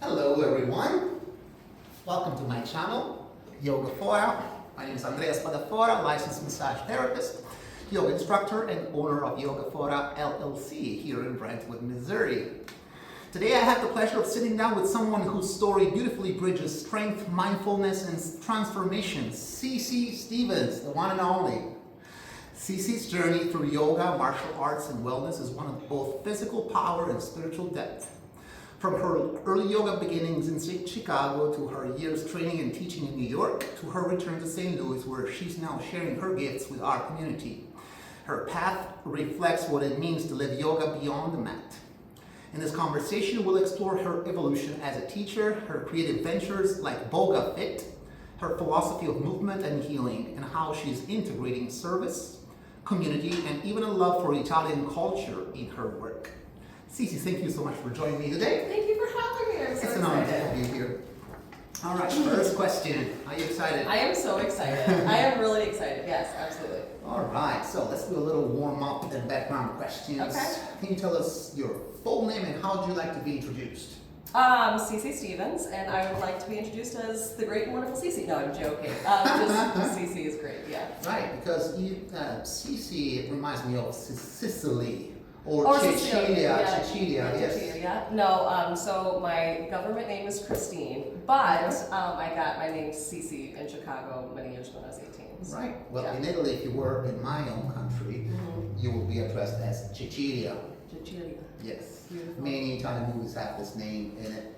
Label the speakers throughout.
Speaker 1: Hello everyone, welcome to my channel, Yogaphora. My name is Andrea, licensed massage therapist, yoga instructor, and owner of Yogaphora LLC here in Brentwood, Missouri. Today I have the pleasure of sitting down with someone whose story beautifully bridges strength, mindfulness, and transformation, Cici Stephens, the one and only. Cici's journey through yoga, martial arts, and wellness is one of both physical power and spiritual depth. From her early yoga beginnings in Chicago to her years training and teaching in New York to her return to St. Louis, where she's now sharing her gifts with our community. Her path reflects what it means to live yoga beyond the mat. In this conversation, we'll explore her evolution as a teacher, her creative ventures like Bogafit, her philosophy of movement and healing, and how she's integrating service, community, and even a love for Italian culture in her work. Cici, thank you so much for joining me today.
Speaker 2: Thank you for having me. I'm so
Speaker 1: It's an honor to
Speaker 2: excited.
Speaker 1: have you here. All right, first question. Are you excited?
Speaker 2: I am so excited. I am really excited. Yes, absolutely.
Speaker 1: All right, so let's do a little warm-up and background questions.
Speaker 2: Okay.
Speaker 1: Can you tell us your full name and how would you like to be introduced?
Speaker 2: Cici Stephens, and I would like to be introduced as the great and wonderful Cici. No, I'm joking. Just Cici is great. Yeah.
Speaker 1: Right, because Cici reminds me of Sicily or
Speaker 2: Cecilia.
Speaker 1: Cecilia, yes.
Speaker 2: Cecilia. No. So my government name is Christine, but I got my name Cici in Chicago many years when I was 18. So,
Speaker 1: Right. Well,
Speaker 2: yeah.
Speaker 1: in Italy, if you were in my own country, you would be addressed as Cecilia.
Speaker 2: Cecilia.
Speaker 1: Yes.
Speaker 2: Beautiful.
Speaker 1: Many Italian movies have this name in it.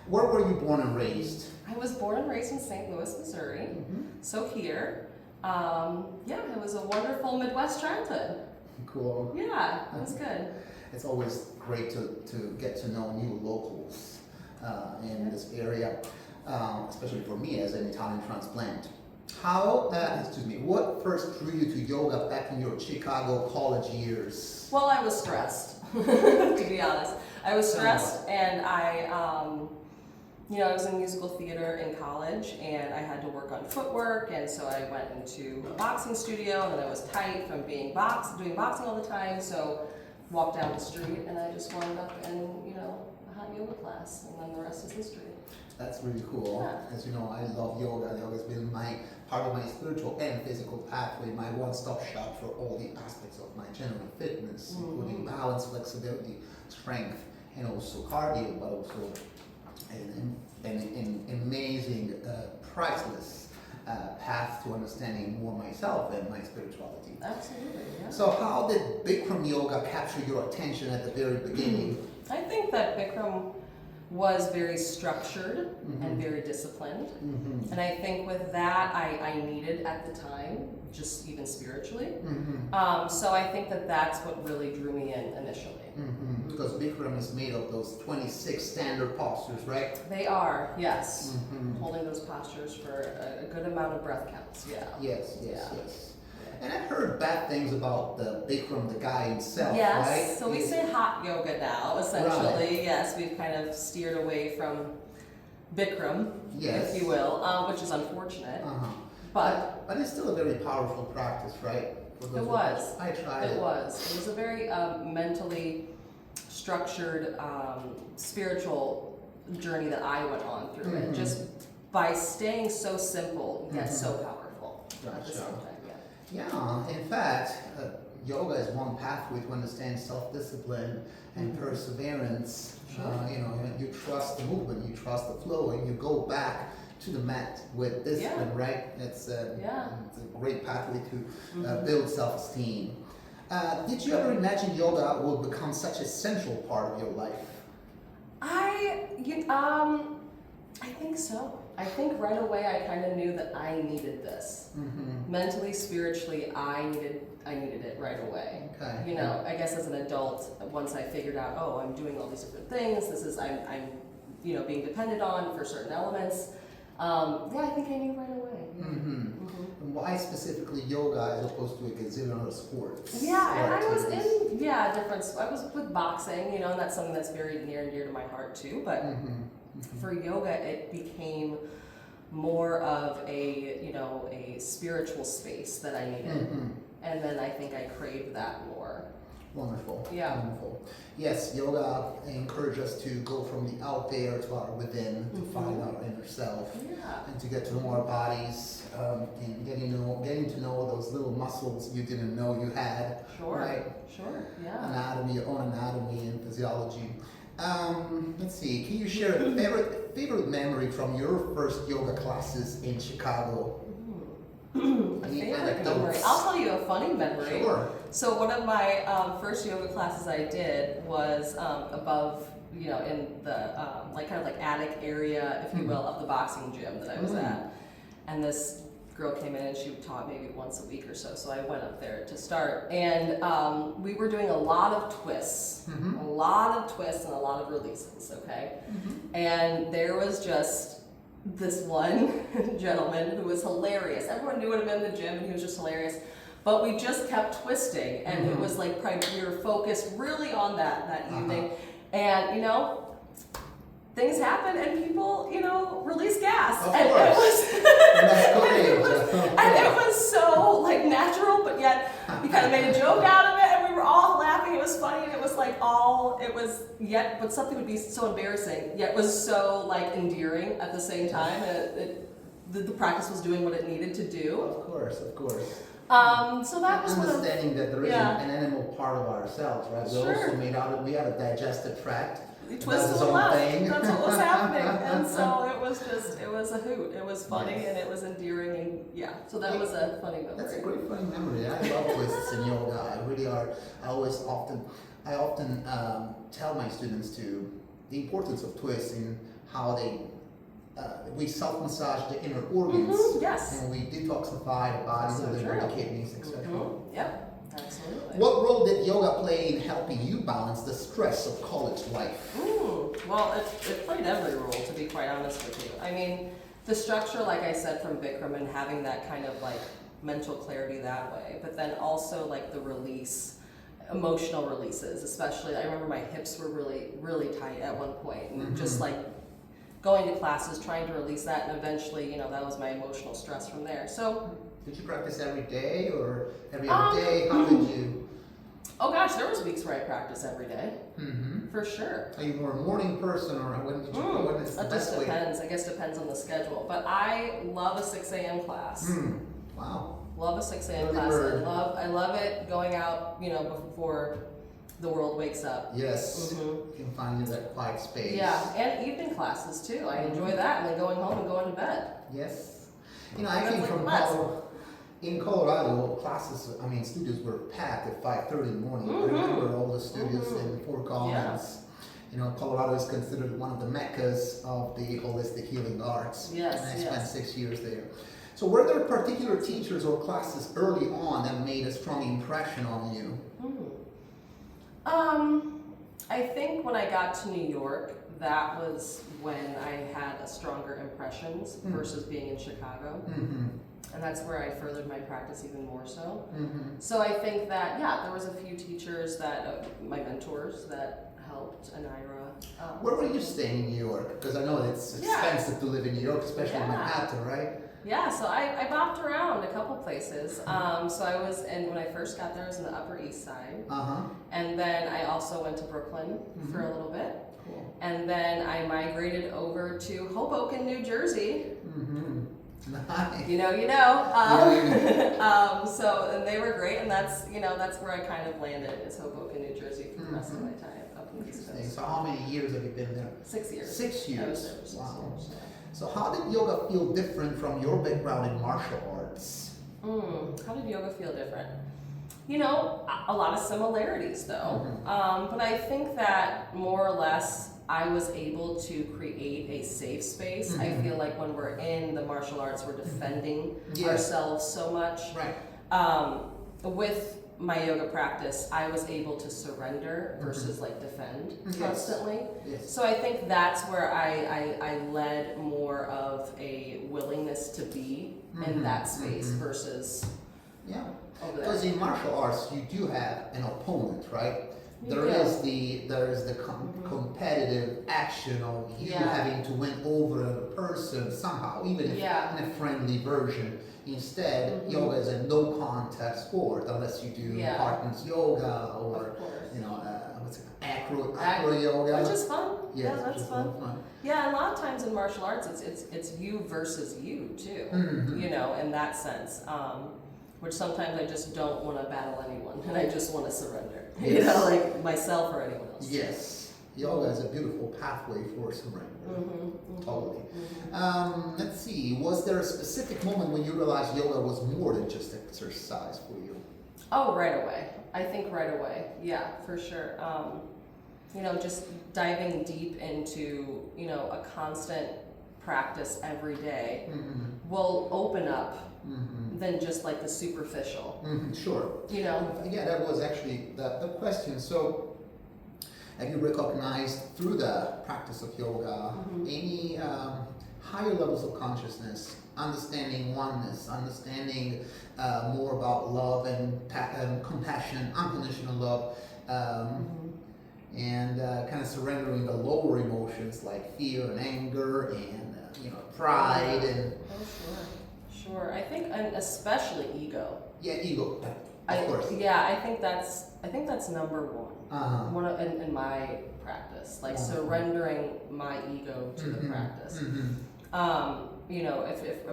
Speaker 1: Where were you born and raised?
Speaker 2: I was born and raised in St. Louis, Missouri. So here, it was a wonderful Midwest childhood.
Speaker 1: Cool.
Speaker 2: Yeah, it was good.
Speaker 1: It's always great to get to know new locals in this area, especially for me as an Italian transplant. What first drew you to yoga back in your Chicago college years?
Speaker 2: Well, I was stressed, to be honest. I was stressed, and I was in musical theater in college, and I had to work on footwork, and so I went into a boxing studio, and then I was tight from doing boxing all the time, so walked down the street, and I just wound up in, a hot yoga class, and then the rest is history.
Speaker 1: That's really cool.
Speaker 2: Yeah.
Speaker 1: As you know, I love yoga. Yoga has been part of my spiritual and physical pathway, my one-stop shop for all the aspects of my general fitness, including balance, flexibility, strength, and also cardio, but also an amazing, priceless path to understanding more myself and my spirituality.
Speaker 2: Absolutely, yeah.
Speaker 1: So how did Bikram yoga capture your attention at the very beginning?
Speaker 2: I think that Bikram was very structured and very disciplined. And I think with that, I needed at the time, just even spiritually. So I think that that's what really drew me in initially.
Speaker 1: Because Bikram is made of those 26 standard postures, right?
Speaker 2: They are, yes. Holding those postures for a good amount of breath counts, yeah.
Speaker 1: Yes.
Speaker 2: Yeah.
Speaker 1: And I've heard bad things about the Bikram, the guy himself,
Speaker 2: Yes,
Speaker 1: right?
Speaker 2: so we say hot yoga now, essentially. Right. Yes, we've kind of steered away from Bikram, if you will, which is unfortunate. But
Speaker 1: it's still a very powerful practice, right?
Speaker 2: It was.
Speaker 1: I tried it.
Speaker 2: It was a very mentally structured, spiritual journey that I went on through it. Just by staying so simple, yet so powerful at the same time.
Speaker 1: Yeah, in fact, yoga is one pathway to understand self-discipline and perseverance. You trust the movement, you trust the flow, and you go back to the mat with discipline, right? It's a great pathway to build self-esteem. Did you ever imagine yoga would become such a central part of your life?
Speaker 2: I think so. I think right away I kind of knew that I needed this. Mentally, spiritually, I needed it right away.
Speaker 1: Okay.
Speaker 2: I guess as an adult, once I figured out, I'm doing all these different things. I'm being depended on for certain elements. I think I knew right away.
Speaker 1: And why specifically yoga as opposed to a gazillion other sports?
Speaker 2: Yeah, and I was in different. I was with boxing, and that's something that's very near and dear to my heart too. But for yoga, it became more of a spiritual space that I needed, and then I think I craved that more.
Speaker 1: Wonderful.
Speaker 2: Yeah.
Speaker 1: Wonderful. Yes, yoga encourages us to go from the out there to our within, to find our inner self,
Speaker 2: Yeah.
Speaker 1: and to get to know our bodies, and getting to know those little muscles you didn't know you had.
Speaker 2: Sure.
Speaker 1: Right?
Speaker 2: Sure. Yeah.
Speaker 1: Anatomy, your own anatomy and physiology. Let's see. Can you share a favorite memory from your first yoga classes in Chicago?
Speaker 2: A
Speaker 1: Any
Speaker 2: favorite memory.
Speaker 1: anecdotes?
Speaker 2: I'll tell you a funny memory.
Speaker 1: Sure.
Speaker 2: So one of my first yoga classes I did was above, in the like kind of like attic area, if you will, of the boxing gym that I was at. And this girl came in and she taught maybe once a week or so. So I went up there to start, and we were doing a lot of twists, and a lot of releases. Okay, and there was just this one gentleman who was hilarious. Everyone knew him in the gym, and he was just hilarious. But we just kept twisting, and it was like we were focused really on that evening. And things happen, and people release gas.
Speaker 1: Of
Speaker 2: and
Speaker 1: course.
Speaker 2: And it was so like natural, but yet we kind of made a joke out of it, and we were all laughing. It was funny, and it was like but something would be so embarrassing, yet was so like endearing at the same time. And the practice was doing what it needed to do.
Speaker 1: Of course.
Speaker 2: So that was
Speaker 1: understanding that there is an animal part of ourselves, right? We had a digestive tract.
Speaker 2: We twisted and left. That's what was happening. And so it was a hoot. It was funny and it was endearing, and so that was a funny memory.
Speaker 1: That's a great funny memory. I love twists in yoga. I really are. I often tell my students the importance of twists in how we self-massage the inner organs.
Speaker 2: Yes.
Speaker 1: And we detoxify the body, the liver, the kidneys, etc.
Speaker 2: Yep. Absolutely.
Speaker 1: What role did yoga play in helping you balance the stress of college life?
Speaker 2: Well, it played every role, to be quite honest with you. I mean, the structure, like I said, from Bikram, and having that kind of like mental clarity that way, but then also like the release, emotional releases, especially. I remember my hips were really, really tight at one point, and just like going to classes, trying to release that, and eventually, that was my emotional stress from there. So.
Speaker 1: Did you practice every day or every other day? How did you?
Speaker 2: Oh gosh, there was weeks where I practiced every day. For sure.
Speaker 1: Are you more a morning person, or when did you go? When is the
Speaker 2: It
Speaker 1: best
Speaker 2: just
Speaker 1: way?
Speaker 2: depends. I guess depends on the schedule. But I love a 6 a.m. class.
Speaker 1: Wow.
Speaker 2: Love a 6 a.m.
Speaker 1: Early
Speaker 2: class.
Speaker 1: bird.
Speaker 2: I love it going out, before the world wakes up.
Speaker 1: Yes. You can find you that quiet space.
Speaker 2: Yeah, and evening classes too. I enjoy that, and then going home and going to bed.
Speaker 1: Yes. I came from Colorado. In Colorado, studios were packed at 5:30 in the morning. I remember all the studios in Fort Collins. Colorado is considered one of the meccas of the holistic healing arts.
Speaker 2: Yes,
Speaker 1: and I spent 6 years there. So were there particular teachers or classes early on that made a strong impression on you?
Speaker 2: I think when I got to New York, that was when I had a stronger impressions versus being in Chicago. And that's where I furthered my practice even more so. So I think that, there was a few teachers that, my mentors that helped, Andrea.
Speaker 1: Where were you staying in New York? Because I know it's expensive to live in New York, especially in Manhattan, right?
Speaker 2: Yeah, so I bopped around a couple places. So I was when I first got there, I was in the Upper East Side. And then I also went to Brooklyn for a little bit.
Speaker 1: Cool.
Speaker 2: And then I migrated over to Hoboken, New Jersey.
Speaker 1: Nice.
Speaker 2: You know. So, and they were great, and that's where I kind of landed, is Hoboken, New Jersey, for the rest of my time up in the East Coast.
Speaker 1: So how many years have you been there?
Speaker 2: 6 years.
Speaker 1: 6 years.
Speaker 2: I was there for 6 years.
Speaker 1: So how did yoga feel different from your background in martial arts?
Speaker 2: How did yoga feel different? A lot of similarities though. But I think that more or less I was able to create a safe space. I feel like when we're in the martial arts, we're defending ourselves so much.
Speaker 1: Right.
Speaker 2: With my yoga practice, I was able to surrender versus like defend constantly.
Speaker 1: Yes.
Speaker 2: So I think that's where I led more of a willingness to be in that space versus over there.
Speaker 1: Because in martial arts, you do have an opponent, right? There is the competitive repetitive action of you having to win over another person somehow, even if in a friendly version. Instead, yoga is a no contact sport unless you do partners yoga or what's it, acro yoga,
Speaker 2: which is fun.
Speaker 1: Yes,
Speaker 2: yeah, that's fun. Yeah, a lot of times in martial arts, it's you versus you too. You know, in that sense. Which sometimes I just don't want to battle anyone, and I just want to surrender.
Speaker 1: Yes.
Speaker 2: You know, like myself or anyone else.
Speaker 1: Yes, yoga is a beautiful pathway for surrender. Totally. Let's see. Was there a specific moment when you realized yoga was more than just exercise for you?
Speaker 2: Oh, right away. I think right away. Yeah, for sure. You know, just diving deep into a constant practice every day will open up. Than just like the superficial.
Speaker 1: Sure.
Speaker 2: You know?
Speaker 1: Yeah, that was actually the question. So, have you recognized through the practice of yoga any higher levels of consciousness, understanding oneness, understanding more about love and compassion, unconditional love, and kind of surrendering the lower emotions like fear and anger and pride and.
Speaker 2: Sure. I think, and especially ego.
Speaker 1: Yeah, ego. Of course.
Speaker 2: Yeah, I think that's number one. One of, in my practice, like surrendering my ego to the practice. If I'm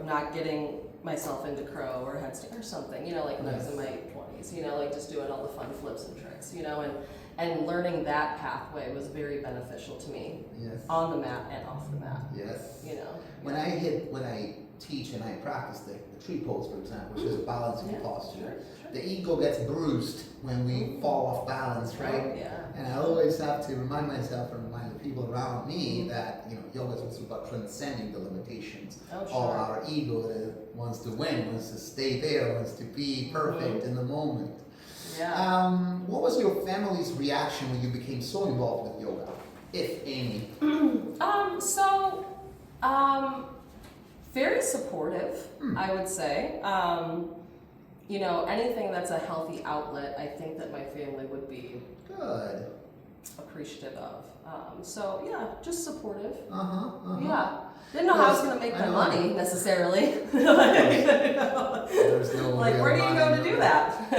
Speaker 2: not getting myself into crow or headstand or something, like when I was in my 20s, like just doing all the fun flips and tricks, and learning that pathway was very beneficial to me.
Speaker 1: Yes.
Speaker 2: On the mat and off the mat.
Speaker 1: Yes. When I teach and I practice the tree pose, for example, which is a balancing posture.
Speaker 2: Sure.
Speaker 1: The ego gets bruised when we fall off balance, right?
Speaker 2: Yeah.
Speaker 1: And I always have to remind myself and remind the people around me that yoga is also about transcending the limitations of our ego that wants to win, wants to stay there, wants to be perfect in the moment.
Speaker 2: Yeah.
Speaker 1: What was your family's reaction when you became so involved with yoga, if any?
Speaker 2: Very supportive, I would say. Anything that's a healthy outlet, I think that my family would be
Speaker 1: good
Speaker 2: appreciative of. Just supportive.
Speaker 1: Yeah.
Speaker 2: Didn't know how I was going to make my money necessarily.
Speaker 1: There's no
Speaker 2: like, where do you go to do that?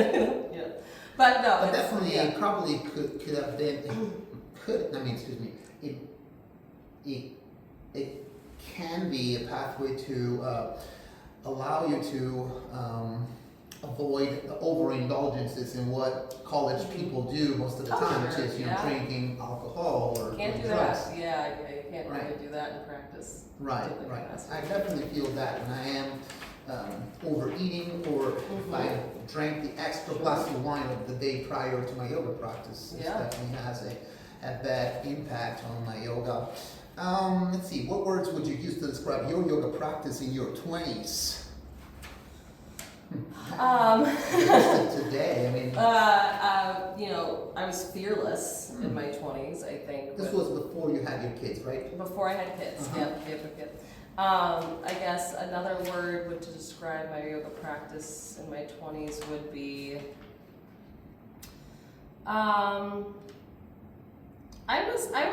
Speaker 2: But no.
Speaker 1: But definitely, it probably could have been. It can be a pathway to allow you to avoid overindulgences in what college people do most of the time, which is drinking alcohol or
Speaker 2: can't do
Speaker 1: drugs.
Speaker 2: that. Yeah, you can't really do that in practice.
Speaker 1: Right. I definitely feel that when I am overeating or if I drank the extra glass of wine of the day prior to my yoga practice, it definitely has a bad impact on my yoga. Let's see, what words would you use to describe your yoga practice in your 20s? Today, I mean.
Speaker 2: I was fearless in my 20s, I think.
Speaker 1: This was before you had your kids, right?
Speaker 2: Before I had kids, yep. I guess another word would to describe my yoga practice in my 20s would be, I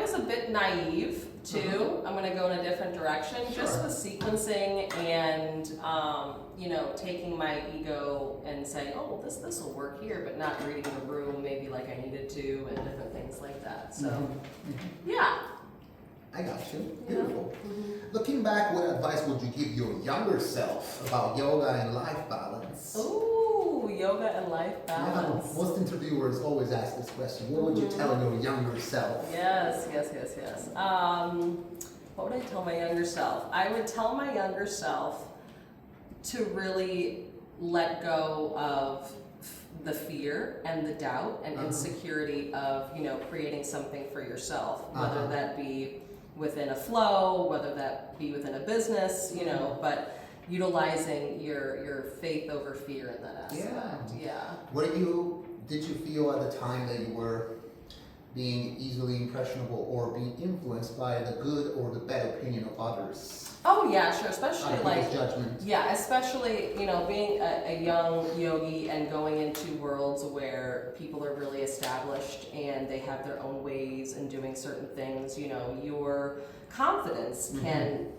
Speaker 2: was a bit naive too. I'm going to go in a different direction, just with sequencing and taking my ego and saying, oh, this will work here, but not reading the room maybe like I needed to, and different things like that. So, yeah.
Speaker 1: I got you. Beautiful. Looking back, what advice would you give your younger self about yoga and life balance?
Speaker 2: Ooh, yoga and life balance.
Speaker 1: Yeah, most interviewers always ask this question. What would you tell your younger self?
Speaker 2: Yes. What would I tell my younger self? I would tell my younger self to really let go of the fear and the doubt and insecurity of creating something for yourself, whether that be within a flow, whether that be within a business, but utilizing your faith over fear in that aspect.
Speaker 1: Yeah. Did you feel at the time that you were being easily impressionable or being influenced by the good or the bad opinion of others.
Speaker 2: Oh yeah, sure. Especially
Speaker 1: Other
Speaker 2: like
Speaker 1: people's judgment.
Speaker 2: yeah, especially being a young yogi and going into worlds where people are really established and they have their own ways and doing certain things. Your confidence can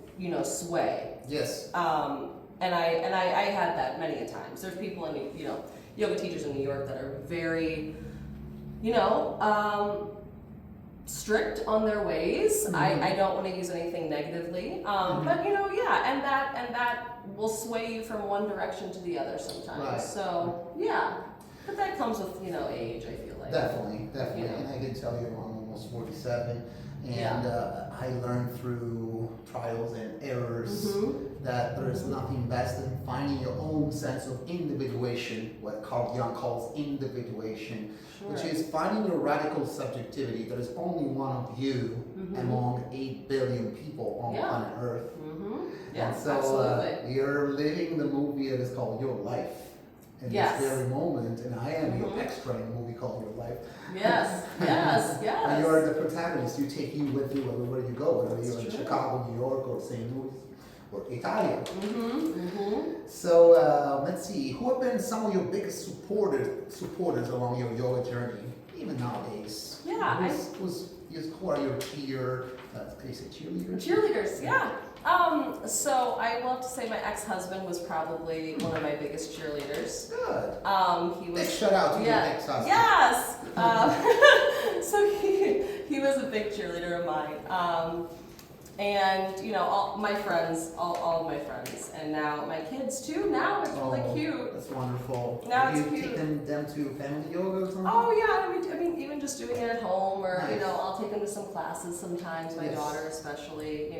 Speaker 2: sway.
Speaker 1: Yes.
Speaker 2: And I had that many a times. There's people in yoga teachers in New York that are very strict on their ways. I don't want to use anything negatively, but yeah, and that will sway you from one direction to the other sometimes.
Speaker 1: Right.
Speaker 2: So yeah, but that comes with age. I feel like
Speaker 1: Definitely. And I can tell you, I'm almost 47, and I learned through trials and errors that there is nothing best than finding your own sense of individuation, what Carl Jung calls individuation, which is finding your radical subjectivity. There is only one of you among 8 billion people on planet Earth.
Speaker 2: Yeah,
Speaker 1: and so
Speaker 2: absolutely.
Speaker 1: you're living the movie that is called Your Life in this very moment, and I am your extra in a movie called Your Life.
Speaker 2: Yes, yes, yes.
Speaker 1: And you're the protagonist. You take you with you everywhere you go, whether you're in Chicago, New York, or St. Louis, or Italia. So let's see, who have been some of your biggest supporters along your yoga journey, even nowadays?
Speaker 2: Yeah,
Speaker 1: who are your can you say cheerleaders?
Speaker 2: Cheerleaders, yeah. So I will have to say my ex-husband was probably one of my biggest cheerleaders.
Speaker 1: Good.
Speaker 2: He was.
Speaker 1: Big shout out to your ex-husband.
Speaker 2: Yes. So he was a big cheerleader of mine. And all my friends, all of my friends, and now my kids too. Now it's really cute.
Speaker 1: That's wonderful.
Speaker 2: Now
Speaker 1: Do
Speaker 2: it's
Speaker 1: you
Speaker 2: cute.
Speaker 1: take them to family yoga or something?
Speaker 2: Oh yeah, I mean even just doing it at home, or
Speaker 1: Nice.
Speaker 2: I'll take them to some classes sometimes. My daughter especially,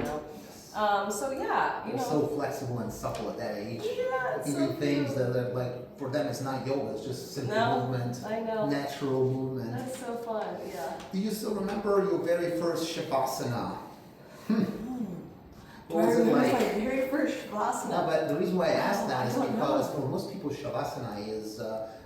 Speaker 2: So yeah,
Speaker 1: You're so flexible and supple at that age.
Speaker 2: Yeah, it's
Speaker 1: You
Speaker 2: so
Speaker 1: do things
Speaker 2: cute.
Speaker 1: that are like, for them it's not yoga, it's just simple movement,
Speaker 2: I know.
Speaker 1: natural movement.
Speaker 2: That's so fun. Yeah.
Speaker 1: Do you still remember your very first Shavasana? What was it
Speaker 2: my
Speaker 1: like?
Speaker 2: very first Shavasana.
Speaker 1: No, but the reason why I asked that
Speaker 2: I
Speaker 1: is
Speaker 2: don't
Speaker 1: because for most people Shavasana is,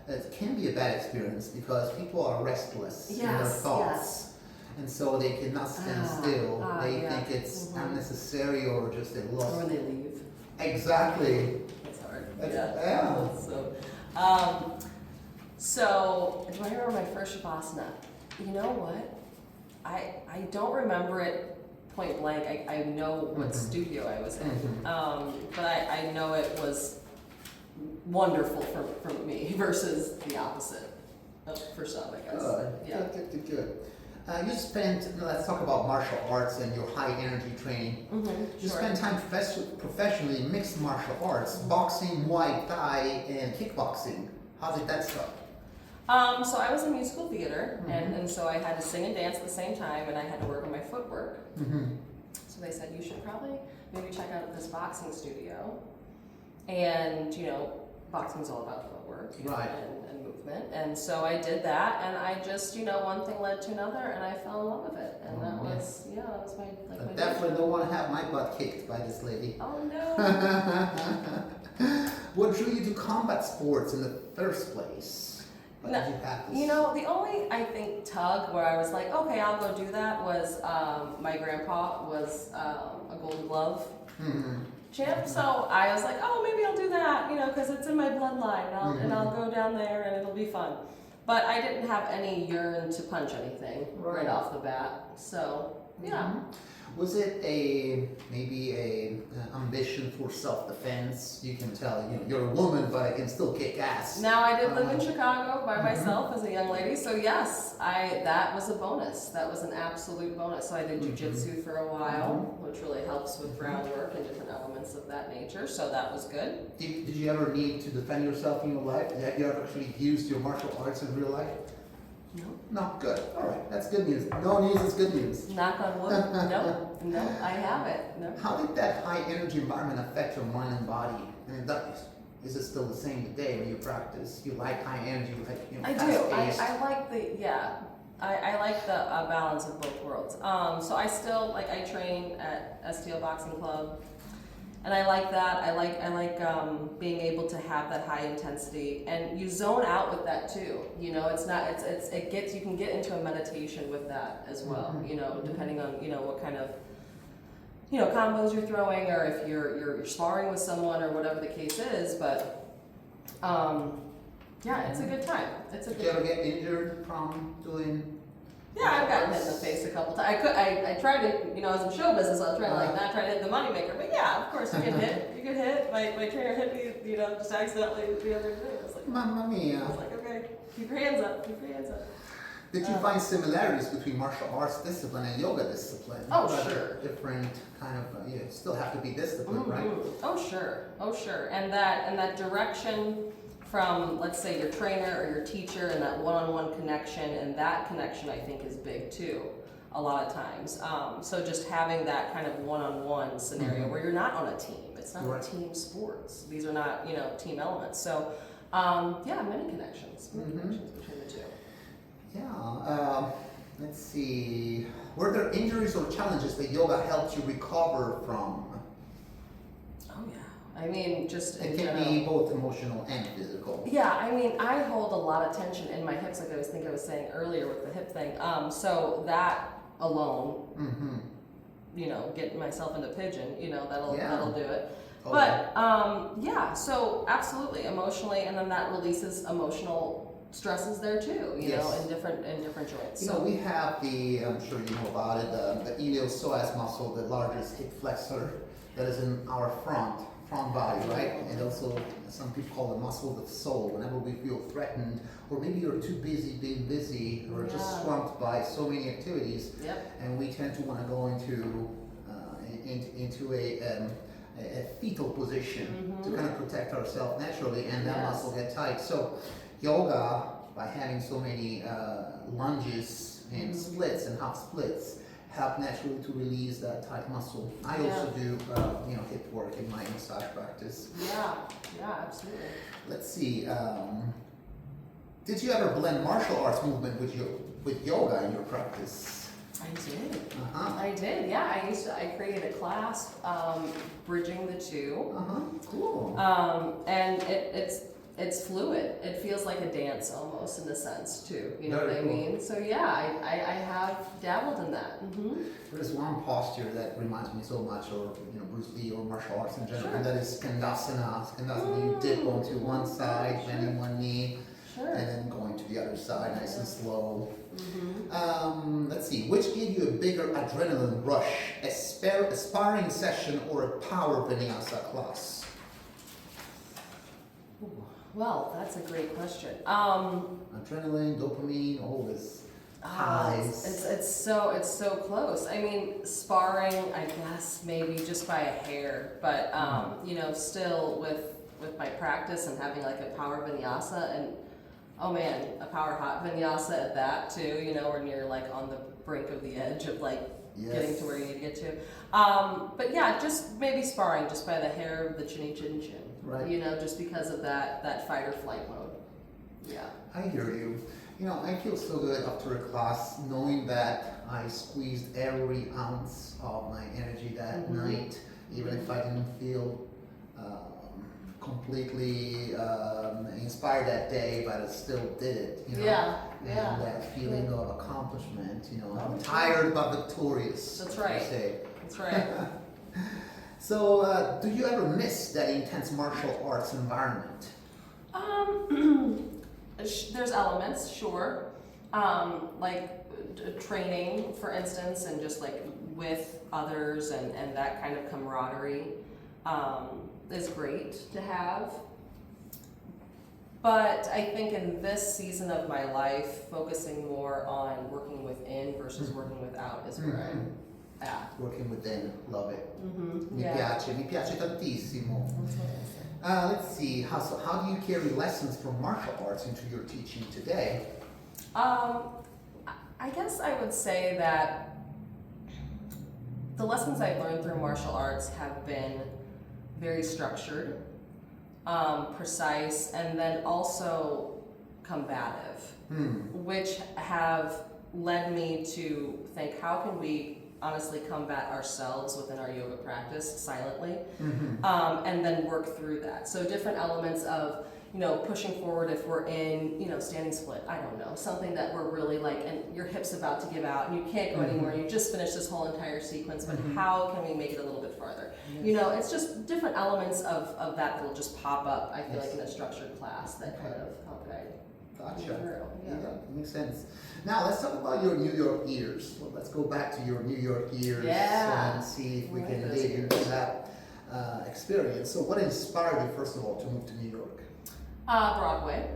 Speaker 1: it can be a bad experience because people are restless in their thoughts. And so they cannot stand still. They think it's unnecessary or just a loss.
Speaker 2: Or when they leave.
Speaker 1: Exactly.
Speaker 2: That's hard.
Speaker 1: Yeah.
Speaker 2: So do I remember my first Shavasana? You know what? I don't remember it point blank. I know what studio I was in, but I know it was wonderful for me versus the opposite for some, I guess.
Speaker 1: Good. You spent, let's talk about martial arts and your high energy training. You spent time professionally in mixed martial arts, boxing, Muay Thai, and kickboxing. How did that start?
Speaker 2: So I was in musical theater, and so I had to sing and dance at the same time, and I had to work on my footwork. So they said, you should probably maybe check out this boxing studio. And, boxing's all about footwork and movement. And so I did that, and I just, one thing led to another, and I fell in love with it. And that was my,
Speaker 1: I definitely don't want to have my butt kicked by this lady.
Speaker 2: Oh, no.
Speaker 1: What drew you to combat sports in the first place?
Speaker 2: No, the only, I think, tug where I was like, okay, I'll go do that was my grandpa was a Gold Glove champ, so I was like, oh, maybe I'll do that, because it's in my bloodline, and I'll go down there and it'll be fun. But I didn't have any yearn to punch anything right off the bat, so yeah.
Speaker 1: Was it maybe a ambition for self-defense? You can tell, you're a woman, but I can still kick ass.
Speaker 2: Now I did live in Chicago by myself as a young lady, so yes, that was a bonus. That was an absolute bonus. So I did jujitsu for a while, which really helps with groundwork and different elements of that nature. So that was good.
Speaker 1: Did you ever need to defend yourself in your life? Have you ever actually used your martial arts in real life?
Speaker 2: No.
Speaker 1: No, good. All right, that's good news. No news is good news.
Speaker 2: Knock on wood. No, I have it. No.
Speaker 1: How did that high energy environment affect your mind and body? And is it still the same today when you practice? You like high energy, you like
Speaker 2: I do. I like I like the balance of both worlds. So I still I train at STL Boxing Club, And I like that. I like being able to have that high intensity, and you zone out with that too. You know, it's not. It gets, you can get into a meditation with that as well. You know, depending on what kind of combos you're throwing, or if you're sparring with someone, or whatever the case is. But yeah, it's a good time. It's a good.
Speaker 1: Did you ever get injured from doing?
Speaker 2: Yeah, I've gotten hit in the face a couple times. I tried to, I was in show business, so I was trying to not try to hit the moneymaker. But yeah, of course you get hit. You get hit. My trainer hit me, just accidentally the other day. I was like,
Speaker 1: Mamma mia.
Speaker 2: I was like, okay, keep your hands up, keep your hands up.
Speaker 1: Did you find similarities between martial arts discipline and yoga discipline?
Speaker 2: Oh,
Speaker 1: Rather
Speaker 2: sure.
Speaker 1: Different kind of, you still have to be disciplined, right?
Speaker 2: Oh sure. And that direction from, let's say, your trainer or your teacher, and that one-on-one connection, and that connection I think is big too, a lot of times. So just having that kind of one-on-one scenario where you're not on a team. It's not a team sports. These are not, team elements. So yeah, many connections between the two.
Speaker 1: Yeah, let's see. Were there injuries or challenges that yoga helped you recover from?
Speaker 2: Oh yeah, I mean, just
Speaker 1: It can be both emotional and physical.
Speaker 2: Yeah, I mean, I hold a lot of tension in my hips, like I was saying earlier with the hip thing. So that alone, getting myself into pigeon, that'll do it.
Speaker 1: Okay.
Speaker 2: But yeah, so absolutely emotionally, and then that releases emotional stresses there too, in different joints. So
Speaker 1: we have I'm sure you know about it, the iliopsoas muscle, the largest hip flexor that is in our front body, right? And also some people call the muscle of the soul. Whenever we feel threatened, or maybe you're too busy being busy, or just swamped by so many activities, and we tend to want to go into a fetal position to kind of protect ourselves naturally, and that muscle get tight. So yoga, by having so many lunges and splits and half splits, help naturally to release that tight muscle. I also do hip work in my massage practice.
Speaker 2: Yeah, absolutely.
Speaker 1: Let's see. Did you ever blend martial arts movement with yoga in your practice?
Speaker 2: I did. I did. Yeah, I created a class bridging the two.
Speaker 1: Cool.
Speaker 2: And it's fluid. It feels like a dance almost, in a sense too. You know what I mean? So yeah, I have dabbled in that.
Speaker 1: There's one posture that reminds me so much of Bruce Lee or martial arts in general, and that is skandasana. Skandasana, you dip onto one side, bending one knee, and then going to the other side, nice and slow. Let's see, which gave you a bigger adrenaline rush, a sparring session or a power vinyasa class?
Speaker 2: Well, that's a great question.
Speaker 1: Adrenaline, dopamine, always highs.
Speaker 2: It's so close. I mean, sparring, I guess maybe just by a hair, but still with my practice and having like a power vinyasa, and oh man, a power hot vinyasa at that too. When you're like on the brink of the edge of like getting to where you need to get to. But yeah, just maybe sparring just by the hair of the chinny chin chin. Right. Just because of that fight or flight mode. Yeah. I
Speaker 1: hear you. I feel so good after a class knowing that I squeezed every ounce of my energy that night, even if I didn't feel completely inspired that day, but I still did it. And that feeling of accomplishment. I'm tired but victorious.
Speaker 2: That's right. That's right.
Speaker 1: So, do you ever miss that intense martial arts environment?
Speaker 2: There's elements, sure. Like training, for instance, and just like with others and that kind of camaraderie is great to have. But I think in this season of my life, focusing more on working within versus working without is where I'm at.
Speaker 1: Working within, love it. Mi piace tantissimo. Let's see, how do you carry lessons from martial arts into your teaching today?
Speaker 2: I guess I would say that the lessons I've learned through martial arts have been very structured, precise, and then also combative, which have led me to think, how can we honestly combat ourselves within our yoga practice silently, and then work through that. So different elements of, pushing forward if we're in, standing split, I don't know, something that we're really like, and your hip's about to give out and you can't go anywhere, you just finished this whole entire sequence, but how can we make it a little bit farther? It's just different elements of that will just pop up, I feel like, in a structured class that kind of help guide.
Speaker 1: Gotcha. Yeah, makes sense. Now let's talk about your New York years. Well, let's go back to your New York years and see if we can dig into that experience. So what inspired you, first of all, to move to New York?
Speaker 2: Broadway.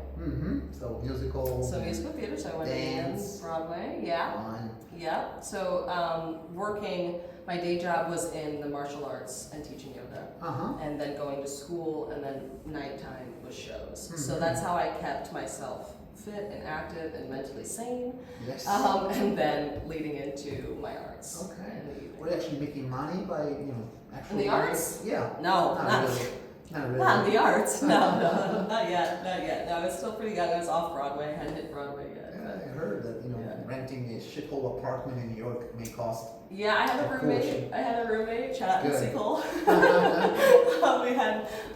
Speaker 1: So musical.
Speaker 2: So musical theater. So I went to Broadway. Yeah.
Speaker 1: Fun.
Speaker 2: Yeah. So working, my day job was in the martial arts and teaching yoga, and then going to school, and then nighttime was shows. So that's how I kept myself fit and active and mentally sane.
Speaker 1: Yes.
Speaker 2: And then leading into my arts.
Speaker 1: Okay. Were you actually making money by actually?
Speaker 2: In the arts?
Speaker 1: Yeah.
Speaker 2: No,
Speaker 1: not really. Not really.
Speaker 2: Not in the arts. No, not yet. No, I was still pretty young. I was off Broadway. I hadn't hit Broadway yet.
Speaker 1: Yeah, I heard that renting a shithole apartment in New York may cost.
Speaker 2: Yeah, I had a roommate. Shout out to Nicole.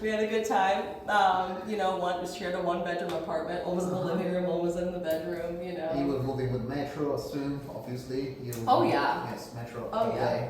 Speaker 2: we had a good time. One shared a 1-bedroom apartment. One was in the living room. One was in the bedroom.
Speaker 1: You were moving with Metro, assume, obviously. Yes, Metro.
Speaker 2: Oh yeah.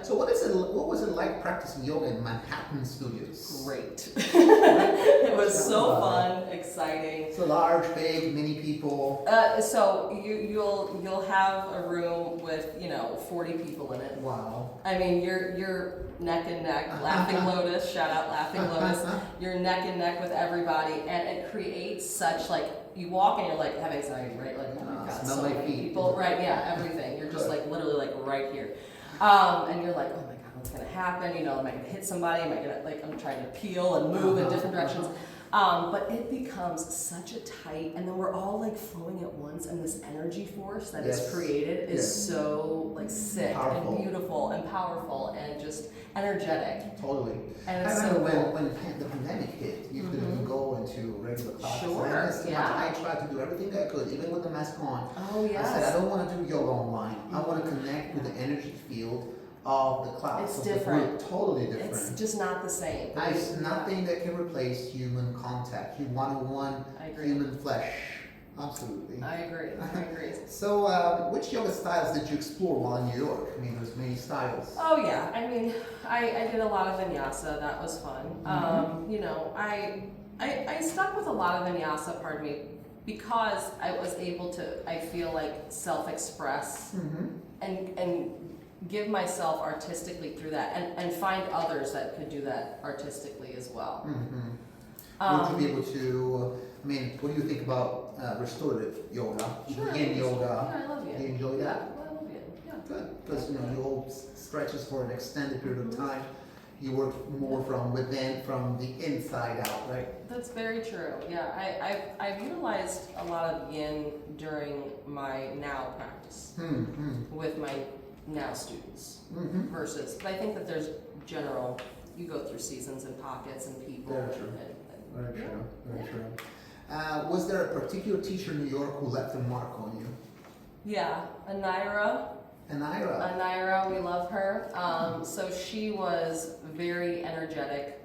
Speaker 1: So what was it like practicing yoga in Manhattan studios?
Speaker 2: Great. It was so fun, exciting.
Speaker 1: So large, big, many people.
Speaker 2: So you'll have a room with 40 people in it.
Speaker 1: Wow.
Speaker 2: I mean, you're neck and neck. Laughing Lotus, shout out Laughing Lotus. You're neck and neck with everybody, and it creates such you walk and you're like have anxiety, right? Like, oh my god, so many people, right? Yeah, everything. You're just like literally like right here, and you're like, oh my god, what's gonna happen? Am I gonna hit somebody? Am I gonna I'm trying to peel and move in different directions. But it becomes such a tight, and then we're all flowing at once, and this energy force that is created is so sick
Speaker 1: powerful.
Speaker 2: And beautiful and powerful and just energetic.
Speaker 1: Totally.
Speaker 2: And
Speaker 1: I
Speaker 2: it's
Speaker 1: remember when the pandemic hit, you couldn't go into regular classes.
Speaker 2: Sure.
Speaker 1: I tried to do everything I could, even with the mask on.
Speaker 2: Oh yes.
Speaker 1: I said I don't want to do yoga online. I want to connect with the energy field of the class.
Speaker 2: It's different.
Speaker 1: Totally different.
Speaker 2: It's just not the same.
Speaker 1: There's nothing that can replace human contact, one-on-one human flesh. Absolutely.
Speaker 2: I agree.
Speaker 1: So, which yoga styles did you explore while in New York? I mean, there's many styles.
Speaker 2: Oh yeah. I mean, I did a lot of vinyasa. That was fun. I stuck with a lot of vinyasa. Pardon me. Because I was able to, I feel self-express and give myself artistically through that, and find others that could do that artistically as well.
Speaker 1: Would you be able to, what do you think about restorative yoga?
Speaker 2: Sure.
Speaker 1: Yin yoga.
Speaker 2: Yeah, I love yin.
Speaker 1: Do you enjoy that?
Speaker 2: Yeah, I love yin. Yeah.
Speaker 1: Good, because you hold stretches for an extended period of time. You work more from within, from the inside out, right?
Speaker 2: That's very true. Yeah, I've utilized a lot of yin during my now practice with my now students versus, but I think that there's general, you go through seasons and pockets and people.
Speaker 1: Very true. Very true. Was there a particular teacher in New York who left a mark on you?
Speaker 2: Yeah, Anira, we love her. So she was very energetic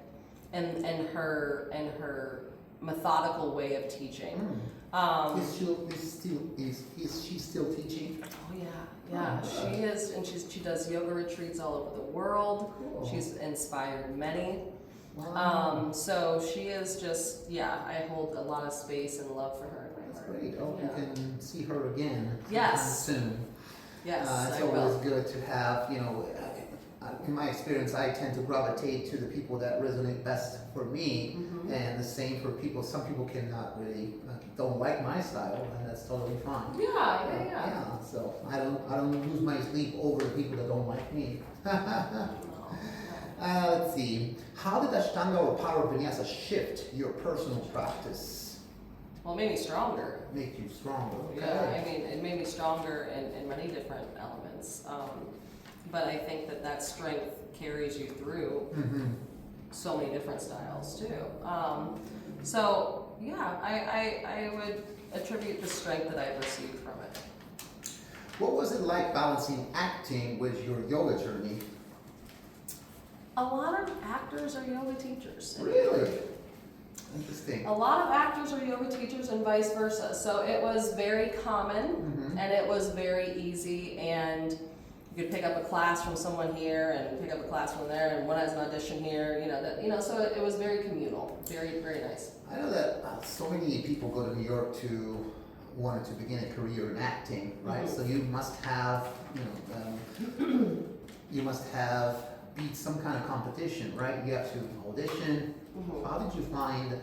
Speaker 2: in her methodical way of teaching.
Speaker 1: Is she still teaching?
Speaker 2: Oh yeah, she is, and she does yoga retreats all over the world.
Speaker 1: Cool.
Speaker 2: She's inspired many.
Speaker 1: Wow.
Speaker 2: So she is just, I hold a lot of space and love for her in my heart.
Speaker 1: That's great. I hope you can see her again soon.
Speaker 2: Yes,
Speaker 1: it's
Speaker 2: I will.
Speaker 1: always good to have, in my experience, I tend to gravitate to the people that resonate best for me, and the same for people. Some people cannot really, don't like my style, and that's totally fine.
Speaker 2: Yeah.
Speaker 1: So I don't lose my sleep over the people that don't like me. Let's see. How did Ashtanga or Power Vinyasa shift your personal practice?
Speaker 2: Well, it made me stronger.
Speaker 1: Make you stronger. Okay.
Speaker 2: Yeah, I mean, it made me stronger in many different elements. But I think that strength carries you through so many different styles too. I would attribute the strength that I've received from it.
Speaker 1: What was it like balancing acting with your yoga journey?
Speaker 2: A lot of actors are yoga teachers.
Speaker 1: Really? Interesting.
Speaker 2: A lot of actors are yoga teachers and vice versa. So it was very common and it was very easy, and you could pick up a class from someone here and pick up a class from there, and one has an audition here, so it was very communal, very, very nice.
Speaker 1: I know that so many people go to New York to wanted to begin a career in acting, right? So you must have, you must have beat some kind of competition, right? You have to audition. How did you find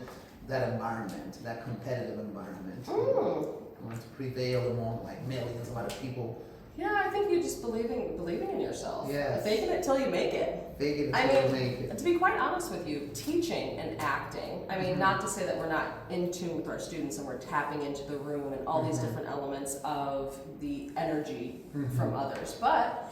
Speaker 1: that environment, that competitive environment? You want to prevail among like millions of other people.
Speaker 2: Yeah, I think you just believing in yourself.
Speaker 1: Yes.
Speaker 2: Faking it till you make it.
Speaker 1: Fake it until you make it.
Speaker 2: To be quite honest with you, teaching and acting, I mean, not to say that we're not in tune with our students and we're tapping into the room and all these different elements of the energy from others, but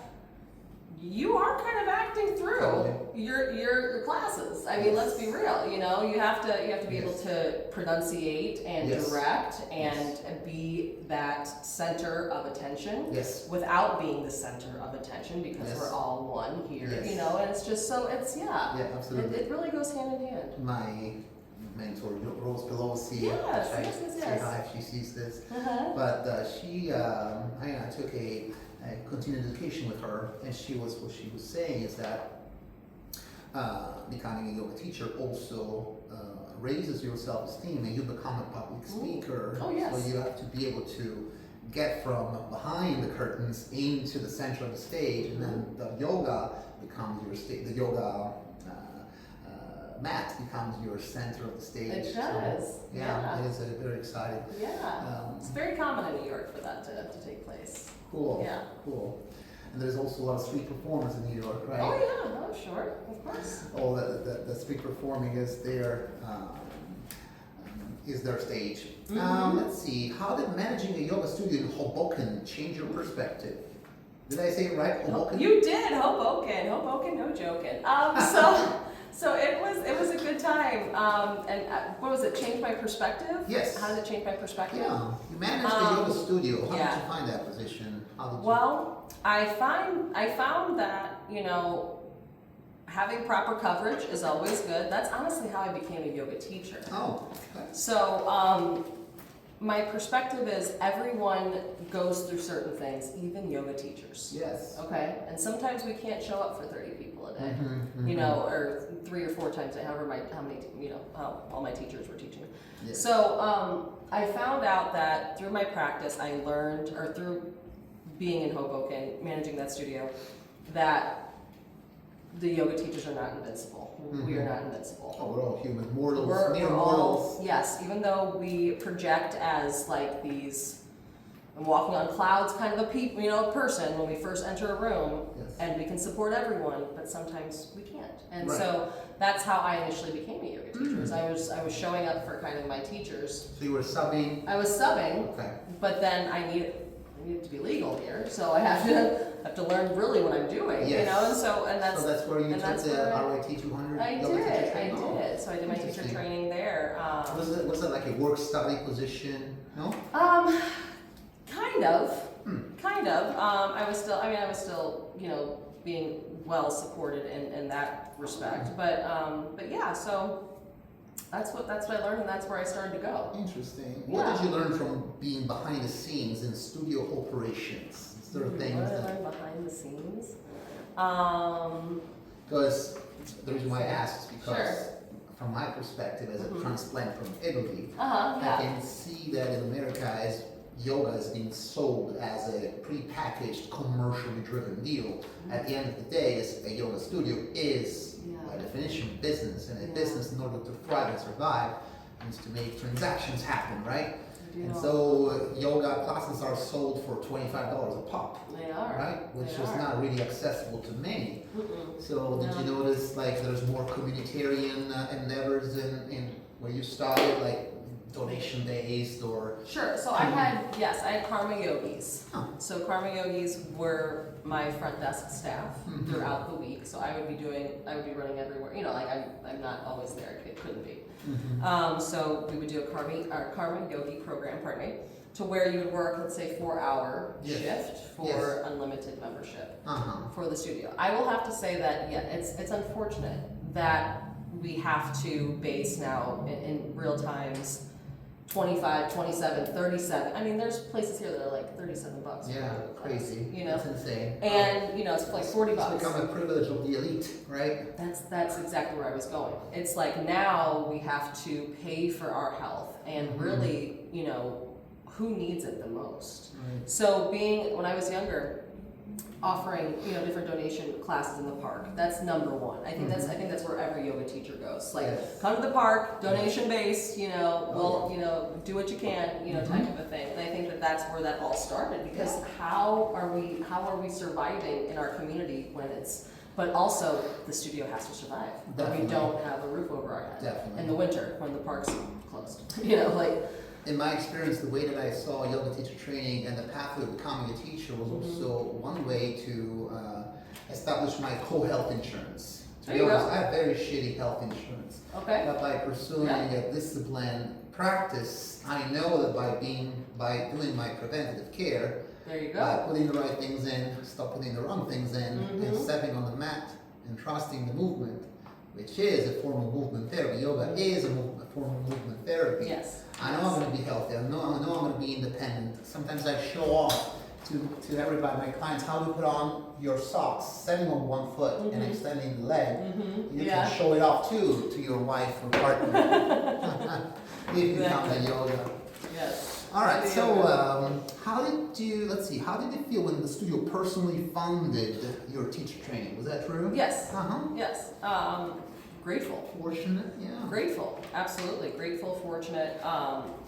Speaker 2: you are kind of acting through your classes. I mean, let's be real. You have to be able to pronunciate and direct and be that center of attention without being the center of attention, because we're all one here. And it's just so
Speaker 1: absolutely.
Speaker 2: It really goes hand in hand.
Speaker 1: My mentor, Rose Pelosi,
Speaker 2: Yes.
Speaker 1: Hi if she sees this, but I took a continuing education with her, and what she was saying is that becoming a yoga teacher also raises your self-esteem, and you become a public speaker. So you have to be able to get from behind the curtains into the center of the stage, and then the yoga becomes your stage. The yoga mat becomes your center of the stage.
Speaker 2: It does.
Speaker 1: So, it is very exciting.
Speaker 2: It's very common in New York for that to take place.
Speaker 1: Cool. Cool. And there's also a lot of street performers in New York, right?
Speaker 2: Oh yeah, no, sure, of course.
Speaker 1: Oh, the street performing is their stage. Let's see. How did managing a yoga studio in Hoboken change your perspective? Did I say it right? Hoboken.
Speaker 2: You did, Hoboken, no joking. So it was a good time, and what was it? Change my perspective?
Speaker 1: Yes.
Speaker 2: How did it change my perspective?
Speaker 1: Yeah, you managed the yoga studio. How did you find that position?
Speaker 2: Well, I found that having proper coverage is always good. That's honestly how I became a yoga teacher.
Speaker 1: Oh, okay.
Speaker 2: So my perspective is everyone goes through certain things, even yoga teachers.
Speaker 1: Yes.
Speaker 2: Okay, and sometimes we can't show up for 30 people a day, or 3 or 4 times a day, how all my teachers were teaching.
Speaker 1: Yes.
Speaker 2: So I found out that through my practice, I learned, or through being in Hoboken, managing that studio, that the yoga teachers are not invincible. We are not invincible.
Speaker 1: Oh, we're all human mortals,
Speaker 2: We're
Speaker 1: mortals.
Speaker 2: all, yes, even though we project as like these, I'm walking on clouds kind of a person when we first enter a room, and we can support everyone, but sometimes we can't. And so that's how I initially became a yoga teacher. I was showing up for kind of my teachers.
Speaker 1: So you were subbing?
Speaker 2: I was subbing, but then I needed to be legal here, so I have to learn really what I'm doing,
Speaker 1: So that's where you took the RIT 200.
Speaker 2: I did. So I did my teacher training there.
Speaker 1: Was it like a work study position? No.
Speaker 2: Kind of. I was still, being well supported in that respect. But yeah, so that's what I learned, and that's where I started to go.
Speaker 1: Interesting. What did you learn from being behind the scenes in studio operations? Is there things
Speaker 2: what did I learn behind the scenes?
Speaker 1: Because the reason why I ask is because from my perspective as a transplant from Italy, I can see that in America as yoga is being sold as a pre-packaged, commercially driven deal. At the end of the day, a yoga studio is, by definition, business, and a business, in order to thrive and survive, needs to make transactions happen, right? And so yoga classes are sold for $25 a pop.
Speaker 2: They are.
Speaker 1: Right? Which is not really accessible to many. So did you notice like there's more communitarian endeavors in where you started, like donation based or?
Speaker 2: Sure. So I had karma yogis. So karma yogis were my front desk staff throughout the week. So I would be running everywhere. I'm not always there. It couldn't be. So we would do our karma yogi program, to where you would work, let's say 4-hour
Speaker 1: Yes.
Speaker 2: shift for
Speaker 1: Yes.
Speaker 2: unlimited membership
Speaker 1: Uh-huh.
Speaker 2: for the studio. I will have to say that, yeah, it's unfortunate that we have to base now in real times 25, 27, 37. I mean, there's places here that are like $37 for
Speaker 1: Yeah,
Speaker 2: a class,
Speaker 1: crazy.
Speaker 2: you know?
Speaker 1: It's insane.
Speaker 2: And, you know, it's like $40.
Speaker 1: It's become a privilege of the elite, right?
Speaker 2: That's exactly where I was going. It's like now we have to pay for our health, and
Speaker 1: Mhm.
Speaker 2: really, you know, who needs it the most?
Speaker 1: Right.
Speaker 2: So when I was younger, offering, you know, different donation classes in the park, that's number one. I think that's where every yoga teacher goes. Like,
Speaker 1: Yes.
Speaker 2: come to the park, donation based, you know,
Speaker 1: Oh,
Speaker 2: you know, do what you can, you know, type of a thing. And I think that that's where that all started, because how are we surviving in our community when but also the studio has to survive.
Speaker 1: Definitely.
Speaker 2: We don't have a roof over our head.
Speaker 1: Definitely.
Speaker 2: In the winter when the park's closed. You know, like,
Speaker 1: In my experience, the way that I saw yoga teacher training and the pathway of becoming a teacher was also one way to establish my co-health insurance. To
Speaker 2: There
Speaker 1: be
Speaker 2: you go.
Speaker 1: honest, I have very shitty health insurance.
Speaker 2: okay.
Speaker 1: But by pursuing a disciplined practice, I know that by doing my preventative care,
Speaker 2: There you
Speaker 1: by
Speaker 2: go.
Speaker 1: putting the right things in, stop putting the wrong things in, and
Speaker 2: Mhm.
Speaker 1: stepping on the mat and trusting the movement, which is a form of movement therapy. Yoga is a form of movement therapy.
Speaker 2: Yes.
Speaker 1: I know I'm going to be healthy. I know I'm going to be independent. Sometimes I show off to everybody, my clients, how to put on your socks, standing on one foot and
Speaker 2: Mhm.
Speaker 1: extending the leg.
Speaker 2: Mm-hmm.
Speaker 1: You
Speaker 2: Yeah.
Speaker 1: can show it off too to your wife or partner if you come to yoga.
Speaker 2: Yes.
Speaker 1: All right.
Speaker 2: The
Speaker 1: So,
Speaker 2: yoga.
Speaker 1: how did you feel when the studio personally funded your teacher training? Was that true?
Speaker 2: Yes.
Speaker 1: Uh huh.
Speaker 2: Yes. Grateful.
Speaker 1: Fortunate. Yeah.
Speaker 2: Grateful. Absolutely. Grateful, fortunate,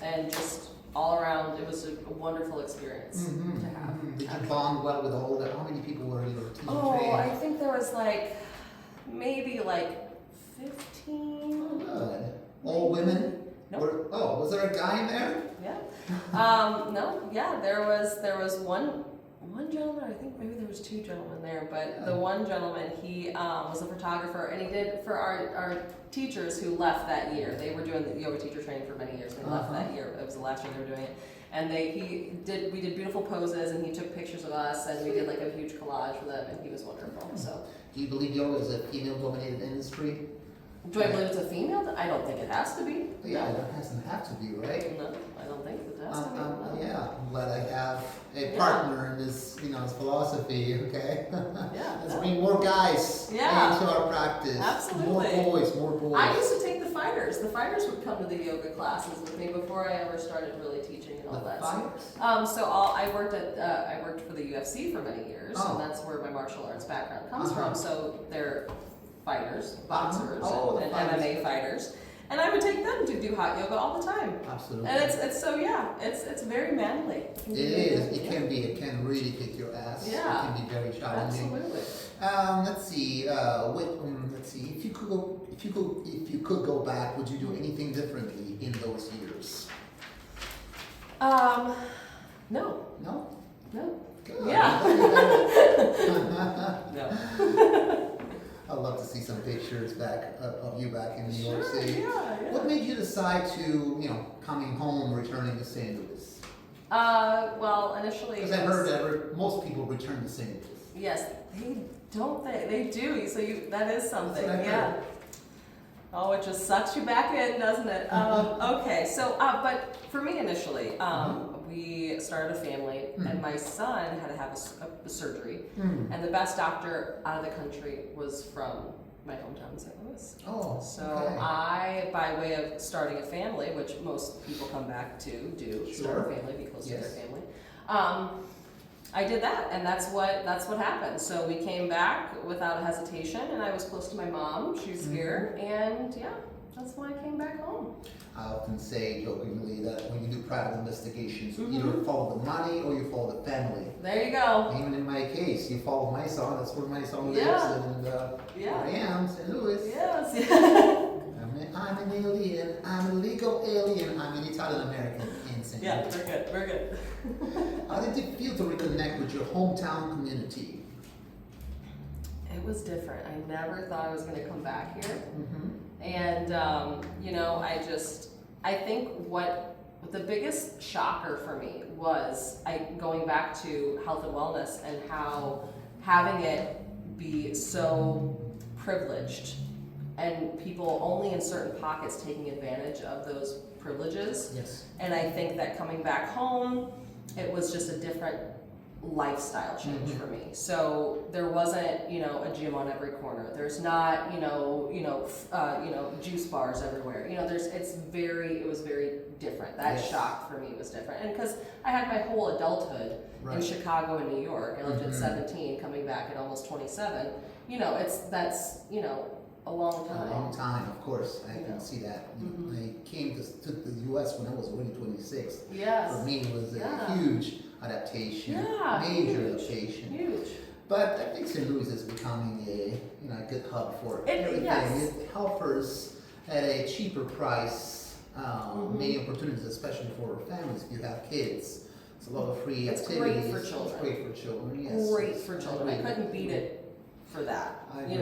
Speaker 2: and just all around, it was a wonderful experience
Speaker 1: Mm-hmm.
Speaker 2: to have.
Speaker 1: Did you bond well with all the? How many people were in your teacher
Speaker 2: Oh,
Speaker 1: training?
Speaker 2: I think there was like, maybe like 15.
Speaker 1: Oh, good. All women?
Speaker 2: Nope.
Speaker 1: Was there a guy in there?
Speaker 2: Yeah. No, yeah, there was one gentleman, I think maybe there was two gentlemen there, but the one gentleman, he was a photographer, and he did for our teachers who left that year. They were doing the yoga teacher training for many years. They left that year. It was the last year they were doing it. And we did beautiful poses, and he took pictures of us, and we did like a huge collage with him, and he was wonderful. So,
Speaker 1: Do you believe yoga is a female-dominated industry?
Speaker 2: do I believe it's a female? I don't think it has to be.
Speaker 1: Yeah, it doesn't have to be, right?
Speaker 2: No, I don't think it has to be. No.
Speaker 1: Yeah, I'm glad I have a
Speaker 2: Yeah.
Speaker 1: partner in this, this philosophy, okay?
Speaker 2: Yeah.
Speaker 1: Let's
Speaker 2: no.
Speaker 1: bring more guys
Speaker 2: Yeah.
Speaker 1: into our practice.
Speaker 2: Absolutely.
Speaker 1: More boys.
Speaker 2: I used to take the fighters. The fighters would come to the yoga classes with me before I ever started really teaching and all
Speaker 1: The
Speaker 2: that.
Speaker 1: fighters?
Speaker 2: I worked for the UFC for many years,
Speaker 1: Oh.
Speaker 2: and that's where my martial arts background comes
Speaker 1: Uh-huh.
Speaker 2: from. So they're fighters, boxers,
Speaker 1: Oh, the
Speaker 2: and
Speaker 1: fighters.
Speaker 2: MMA fighters, and I would take them to do hot yoga all the time.
Speaker 1: Absolutely.
Speaker 2: And it's very manly.
Speaker 1: It is. It can really kick your ass.
Speaker 2: Yeah.
Speaker 1: It can be very challenging.
Speaker 2: Absolutely.
Speaker 1: Let's see. Let's see. If you could go back, would you do anything differently in those years?
Speaker 2: No.
Speaker 1: No.
Speaker 2: No.
Speaker 1: Good.
Speaker 2: Yeah.
Speaker 1: No.
Speaker 2: No.
Speaker 1: I'd love to see some pictures of you back in New York
Speaker 2: Sure,
Speaker 1: City.
Speaker 2: yeah.
Speaker 1: What made you decide to, coming home, returning to St. Louis?
Speaker 2: Well, initially.
Speaker 1: Because I heard that most people return to St. Louis.
Speaker 2: Yes, they do. So that is something.
Speaker 1: That's what I
Speaker 2: Yeah.
Speaker 1: heard.
Speaker 2: Oh, it just sucks you back in, doesn't it? Okay, so but for me initially, we started a family, and my son had to have a surgery, and the best doctor out of the country was from my hometown in St. Louis.
Speaker 1: Oh,
Speaker 2: So
Speaker 1: okay.
Speaker 2: I, by way of starting a family, which most people come back to do, start a family, be close to their
Speaker 1: Yes.
Speaker 2: family. I did that, and that's what happened. So we came back without a hesitation, and I was close to my mom. She's here, and yeah, that's why I came back home.
Speaker 1: I often say jokingly that when you do private investigations, you either follow the money or you follow the family.
Speaker 2: There you go.
Speaker 1: Even in my case, you follow my son, that's where my son lives,
Speaker 2: Yeah.
Speaker 1: and
Speaker 2: Yeah.
Speaker 1: here I am, St. Louis.
Speaker 2: Yes.
Speaker 1: I'm an alien, I'm a legal alien, I'm an Italian American in St.
Speaker 2: Yeah,
Speaker 1: Louis.
Speaker 2: we're good. We're good.
Speaker 1: How did it feel to reconnect with your hometown community?
Speaker 2: It was different. I never thought I was going to come back here.
Speaker 1: Mm-hmm.
Speaker 2: And, I think what the biggest shocker for me was going back to health and wellness and how having it be so privileged and people only in certain pockets taking advantage of those privileges.
Speaker 1: Yes.
Speaker 2: And I think that coming back home, it was just a different lifestyle change for me. So there wasn't, a gym on every corner. There's not, juice bars everywhere. It was very different. That shock for me was different. And because I had my whole adulthood in Chicago and New York. I lived at 17, coming back at almost 27. That's a long time.
Speaker 1: A long time, of course. I can see that. I came to the U.S. when I was already 26.
Speaker 2: Yes.
Speaker 1: For me, it was a huge adaptation, major adaptation.
Speaker 2: Huge.
Speaker 1: But I think St. Louis is becoming a good hub for everything.
Speaker 2: Yes.
Speaker 1: It offers at a cheaper price many opportunities, especially for families if you have kids. It's a lot of free activities.
Speaker 2: Great for children.
Speaker 1: It's great for children, yes.
Speaker 2: Great for children. I couldn't beat it for that.
Speaker 1: I agree.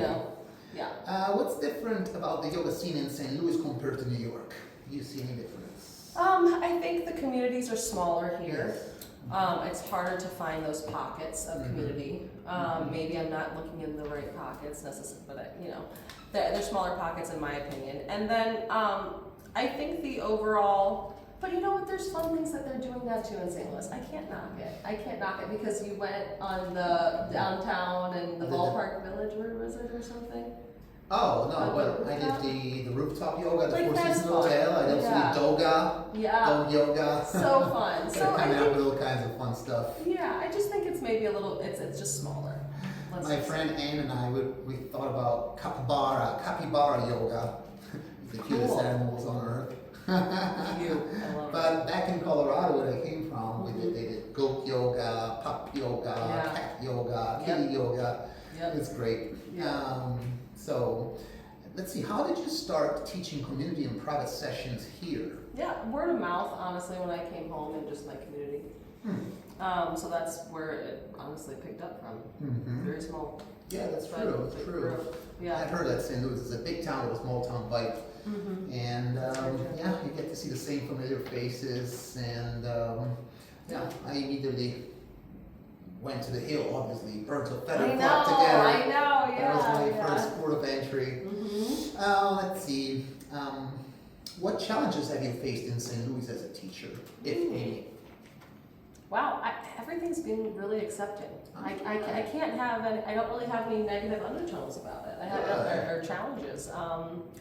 Speaker 2: Yeah.
Speaker 1: What's different about the yoga scene in St. Louis compared to New York? Do you see any difference?
Speaker 2: I think the communities are smaller here. It's harder to find those pockets of community. Maybe I'm not looking in the right pockets necessarily, but they're smaller pockets in my opinion. And then I think the overall, but you know what? There's fun things that they're doing now too in St. Louis. I can't knock it because you went on the downtown and the ballpark village. Where was it or something?
Speaker 1: Oh, no, but I did the rooftop yoga at the Four
Speaker 2: that's
Speaker 1: Seasons
Speaker 2: fun.
Speaker 1: Hotel. I also did doga, dog yoga.
Speaker 2: So fun.
Speaker 1: So coming out with all kinds of fun stuff.
Speaker 2: Yeah, I just think it's maybe a little, it's just smaller.
Speaker 1: My friend Ann and I, we thought about capybara yoga. The cutest animals on earth.
Speaker 2: Cute. I love
Speaker 1: But back in Colorado, where I came from, they did goat yoga, pup yoga, cat yoga, kitty yoga.
Speaker 2: Yep.
Speaker 1: It's great.
Speaker 2: Yeah.
Speaker 1: So let's see, how did you start teaching community and private sessions here?
Speaker 2: Yeah, word of mouth, honestly, when I came home in just my community. So that's where it honestly picked up from. Very small.
Speaker 1: Yeah, that's true. That's true.
Speaker 2: Yeah.
Speaker 1: I've heard that St. Louis is a big town with a small town vibe. And you get to see the same familiar faces. And I immediately went to the Hill, obviously. Birds of Feather flock together.
Speaker 2: I know, yeah.
Speaker 1: That was my first port of entry. Let's see. What challenges have you faced in St. Louis as a teacher, if any?
Speaker 2: Wow, everything's been really accepting. I can't have any, I don't really have any negative undertones about it. I have or challenges.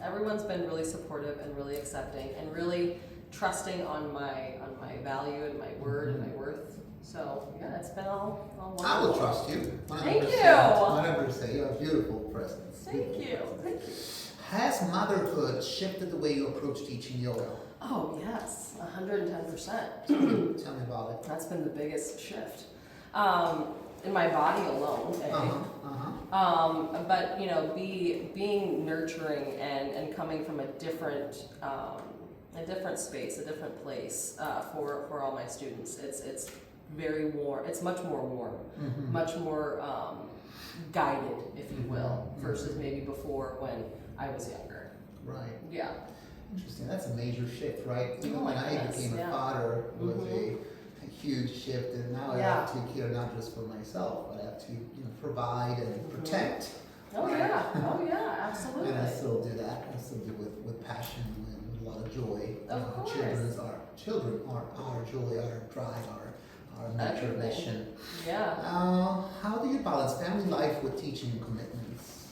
Speaker 2: Everyone's been really supportive and really accepting and really trusting on my value and my word and my worth. So yeah, it's been all wonderful.
Speaker 1: I will trust you. 100%.
Speaker 2: Thank you.
Speaker 1: 100%. You have a beautiful presence.
Speaker 2: Thank you.
Speaker 1: Has motherhood shifted the way you approach teaching yoga?
Speaker 2: Oh yes, 110%.
Speaker 1: Tell me about it.
Speaker 2: That's been the biggest shift. In my body alone, but being nurturing and coming from a different space, a different place for all my students. It's very warm. It's much more warm, much more guided, if you will, versus maybe before when I was younger.
Speaker 1: Right.
Speaker 2: Yeah.
Speaker 1: Interesting. That's a major shift, right? Even
Speaker 2: Oh
Speaker 1: when
Speaker 2: my
Speaker 1: I
Speaker 2: goodness,
Speaker 1: became a father, it was a huge shift, and now I have to care not just for myself, but I have to provide and protect.
Speaker 2: Oh yeah, absolutely.
Speaker 1: And I still do that. I still do it with passion and a lot of joy.
Speaker 2: Of course.
Speaker 1: Children are our joy, our drive, our nature mission.
Speaker 2: Yeah.
Speaker 1: How do you balance family life with teaching commitments?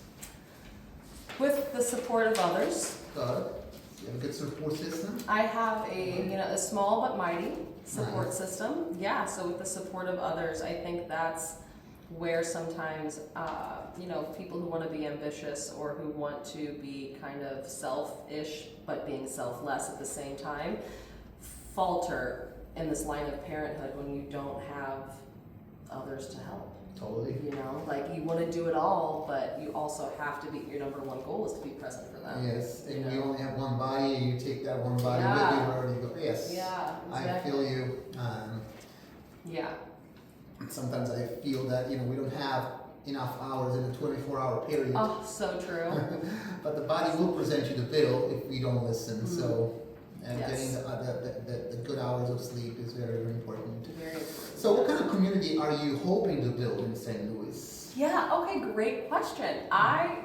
Speaker 2: With the support of others.
Speaker 1: Good. You have a good support system?
Speaker 2: I have a small but mighty support system. Yeah, so with the support of others, I think that's where sometimes, people who want to be ambitious or who want to be kind of selfish but being selfless at the same time, falter in this line of parenthood when you don't have others to help.
Speaker 1: Totally.
Speaker 2: You want to do it all, but you also have to be, your number one goal is to be present for them.
Speaker 1: Yes, and you only have one body, and you take that one body with you wherever you go. Yes.
Speaker 2: Yeah, exactly.
Speaker 1: I feel you.
Speaker 2: Yeah.
Speaker 1: Sometimes I feel that, we don't have enough hours in a 24-hour period.
Speaker 2: Oh, so true.
Speaker 1: But the body will present you the bill if we don't listen. So and
Speaker 2: Yes.
Speaker 1: getting the good hours of sleep is very, very important.
Speaker 2: Very important.
Speaker 1: So what kind of community are you hoping to build in St. Louis?
Speaker 2: Yeah, okay, great question. I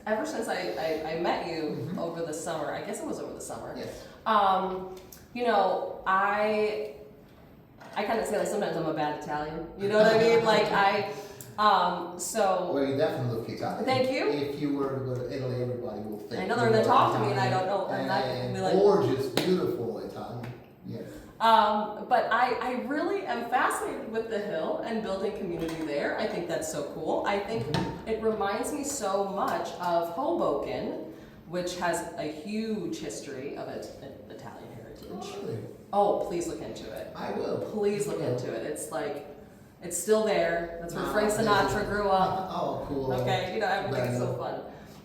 Speaker 2: ever since I met you
Speaker 1: Mhm.
Speaker 2: over the summer, I guess it was over the summer,
Speaker 1: Yes.
Speaker 2: I kind of say like sometimes I'm a bad Italian. You know what I mean? So.
Speaker 1: Well, you definitely look Italian.
Speaker 2: Thank you.
Speaker 1: If you were to go to Italy, everybody will think.
Speaker 2: I know they're gonna talk to me and I don't know. I'm not gonna be like.
Speaker 1: Gorgeous, beautiful Italian. Yes.
Speaker 2: But I really am fascinated with the Hill and building community there. I think that's so cool. I think it reminds me so much of Hoboken, which has a huge history of Italian heritage.
Speaker 1: Really?
Speaker 2: Oh, please look into it.
Speaker 1: I will.
Speaker 2: Please look into it. It's like, it's still there. That's where
Speaker 1: No,
Speaker 2: Frank Sinatra grew up.
Speaker 1: Oh, cool.
Speaker 2: Okay, everything is so fun.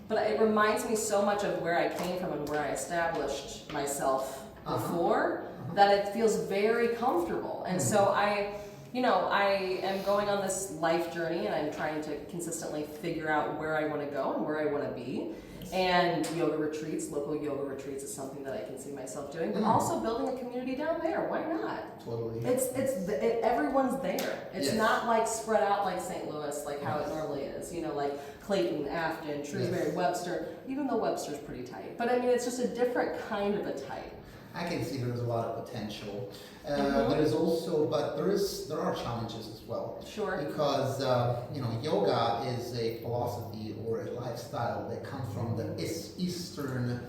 Speaker 2: But it reminds me so much of where I came from and where I established myself before, that it feels very comfortable. And so I am going on this life journey and I'm trying to consistently figure out where I want to go and where I want to be. And yoga retreats, local yoga retreats is something that I can see myself doing, but also building a community down there. Why not?
Speaker 1: Totally.
Speaker 2: Everyone's there. It's
Speaker 1: Yes.
Speaker 2: not like spread out like St. Louis, like how it normally is. Like Clayton, Afton, Shrewsbury,
Speaker 1: Yes.
Speaker 2: Webster. Even though Webster's pretty tight, but I mean it's just a different kind of a tight.
Speaker 1: I can see there's a lot of potential. There is also, but there are challenges as well.
Speaker 2: Sure.
Speaker 1: Because yoga is a philosophy or a lifestyle that comes from the eastern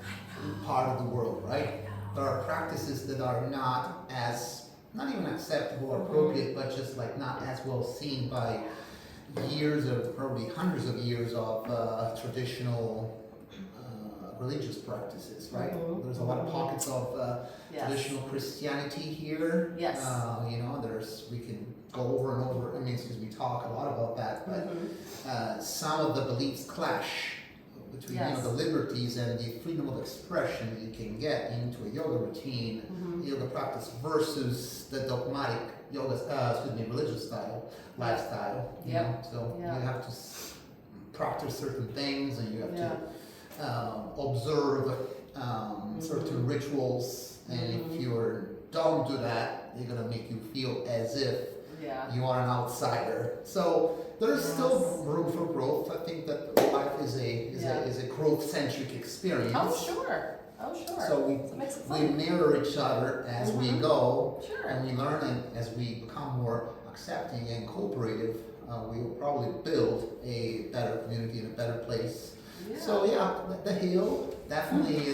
Speaker 1: part of the world, right? There are practices that are not even acceptable or appropriate, but just like not as well seen by years of, probably hundreds of years of traditional religious practices, right? There's a lot of pockets of traditional Christianity here.
Speaker 2: Yes.
Speaker 1: We can go over and over. Because we talk a lot about that, but some of the beliefs clash between the liberties and the freedom of expression that you can get into a yoga routine, yoga practice versus the dogmatic religious lifestyle. So you have to practice certain things, and you have to observe certain rituals, and if you don't do that, they're gonna make you feel as if you are an outsider. So there's still room for growth. I think that life is a growth-centric experience.
Speaker 2: Oh sure.
Speaker 1: So
Speaker 2: it makes it
Speaker 1: we
Speaker 2: fun.
Speaker 1: mirror each other as we go,
Speaker 2: Sure.
Speaker 1: and we learn, and as we become more accepting and cooperative, we will probably build a better community and a better place.
Speaker 2: Yeah.
Speaker 1: So the Hill definitely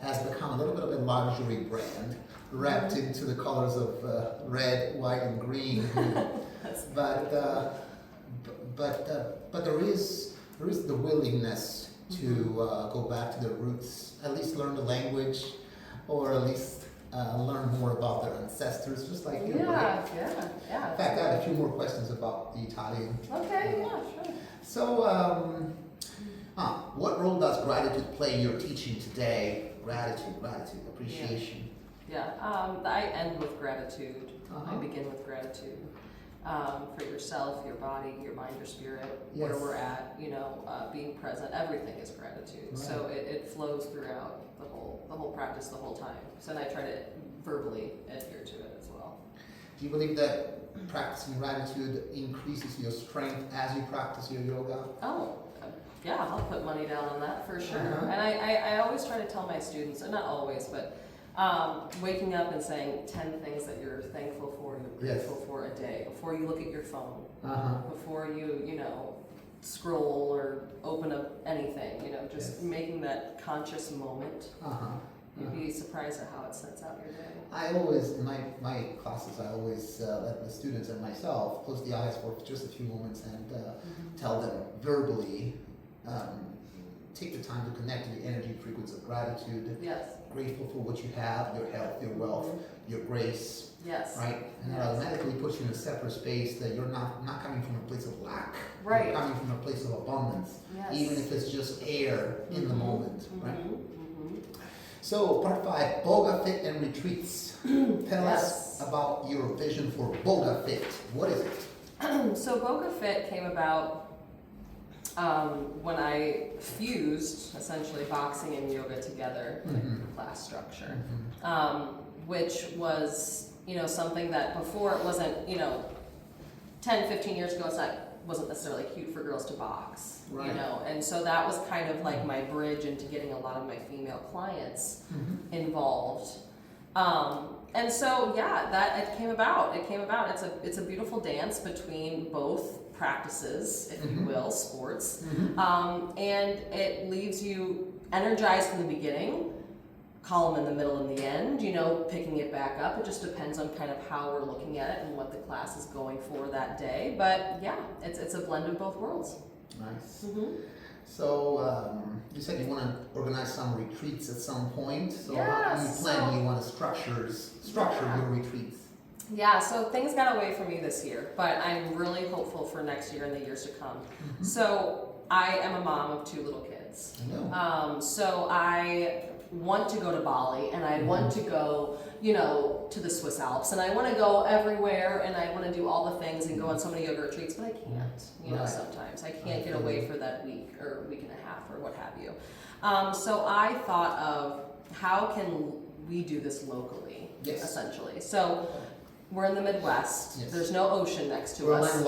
Speaker 1: has become a little bit of a luxury brand, wrapped into the colors of red, white, and green. but there is the willingness to go back to their roots, at least learn the language, or at least learn more about their ancestors, just like you. Right?
Speaker 2: Yeah.
Speaker 1: In fact, I have a few more questions about the Italian.
Speaker 2: Okay, sure.
Speaker 1: So, what role does gratitude play in your teaching today? Gratitude, appreciation.
Speaker 2: Yeah, I end with gratitude. I begin with gratitude for yourself, your body, your mind, your spirit, where we're at. Being present. Everything is gratitude. Right. So it flows throughout the whole practice the whole time. So then I try to verbally adhere to it as well.
Speaker 1: Do you believe that practicing gratitude increases your strength as you practice your yoga?
Speaker 2: Oh. Yeah, I'll put money down on that for sure. And I always try to tell my students, and not always, but waking up and saying 10 things that you're thankful for, you're grateful for a day, before you look at your phone, before you, scroll or open up anything, just making that conscious moment. You'd be surprised at how it sets out your day.
Speaker 1: I always, in my classes, I always let the students and myself close the eyes for just a few moments and tell them verbally, take the time to connect to the energy frequency of gratitude.
Speaker 2: Yes.
Speaker 1: Grateful for what you have, your health, your wealth, your grace.
Speaker 2: Yes.
Speaker 1: Right? And that automatically puts you in a separate space that you're not coming from a place of lack.
Speaker 2: Right.
Speaker 1: You're coming from a place of abundance.
Speaker 2: Yes.
Speaker 1: Even if it's just air in the moment. Right? So, part 5, Bogafit and retreats. Tell us about your vision for Bogafit. What is it?
Speaker 2: So Bogafit came about when I fused essentially boxing and yoga together in a class structure, which was, you know, something that before it wasn't, you know, 10, 15 years ago, wasn't necessarily cute for girls to box,
Speaker 1: Right.
Speaker 2: you know, and so that was kind of like my bridge into getting a lot of my female clients involved. And so, yeah, it came about. It's a beautiful dance between both practices, if you will, sports, and it leaves you energized from the beginning, calm in the middle and the end, you know, picking it back up. It just depends on kind of how we're looking at it and what the class is going for that day. But yeah, it's a blend of both worlds.
Speaker 1: Nice. So you said you want to organize some retreats at some point. So how do you plan? You want to structure your retreats?
Speaker 2: Yeah, so things got away from me this year, but I'm really hopeful for next year and the years to come. So I am a mom of 2 little kids.
Speaker 1: I know.
Speaker 2: So I want to go to Bali, and I want to go, you know, to the Swiss Alps, and I want to go everywhere, and I want to do all the things and go on so many yoga retreats, but I can't, you know, sometimes. I can't get away for that week or week and a half or what have you. So I thought of how can we do this locally, essentially. So we're in the Midwest. There's no ocean next to us.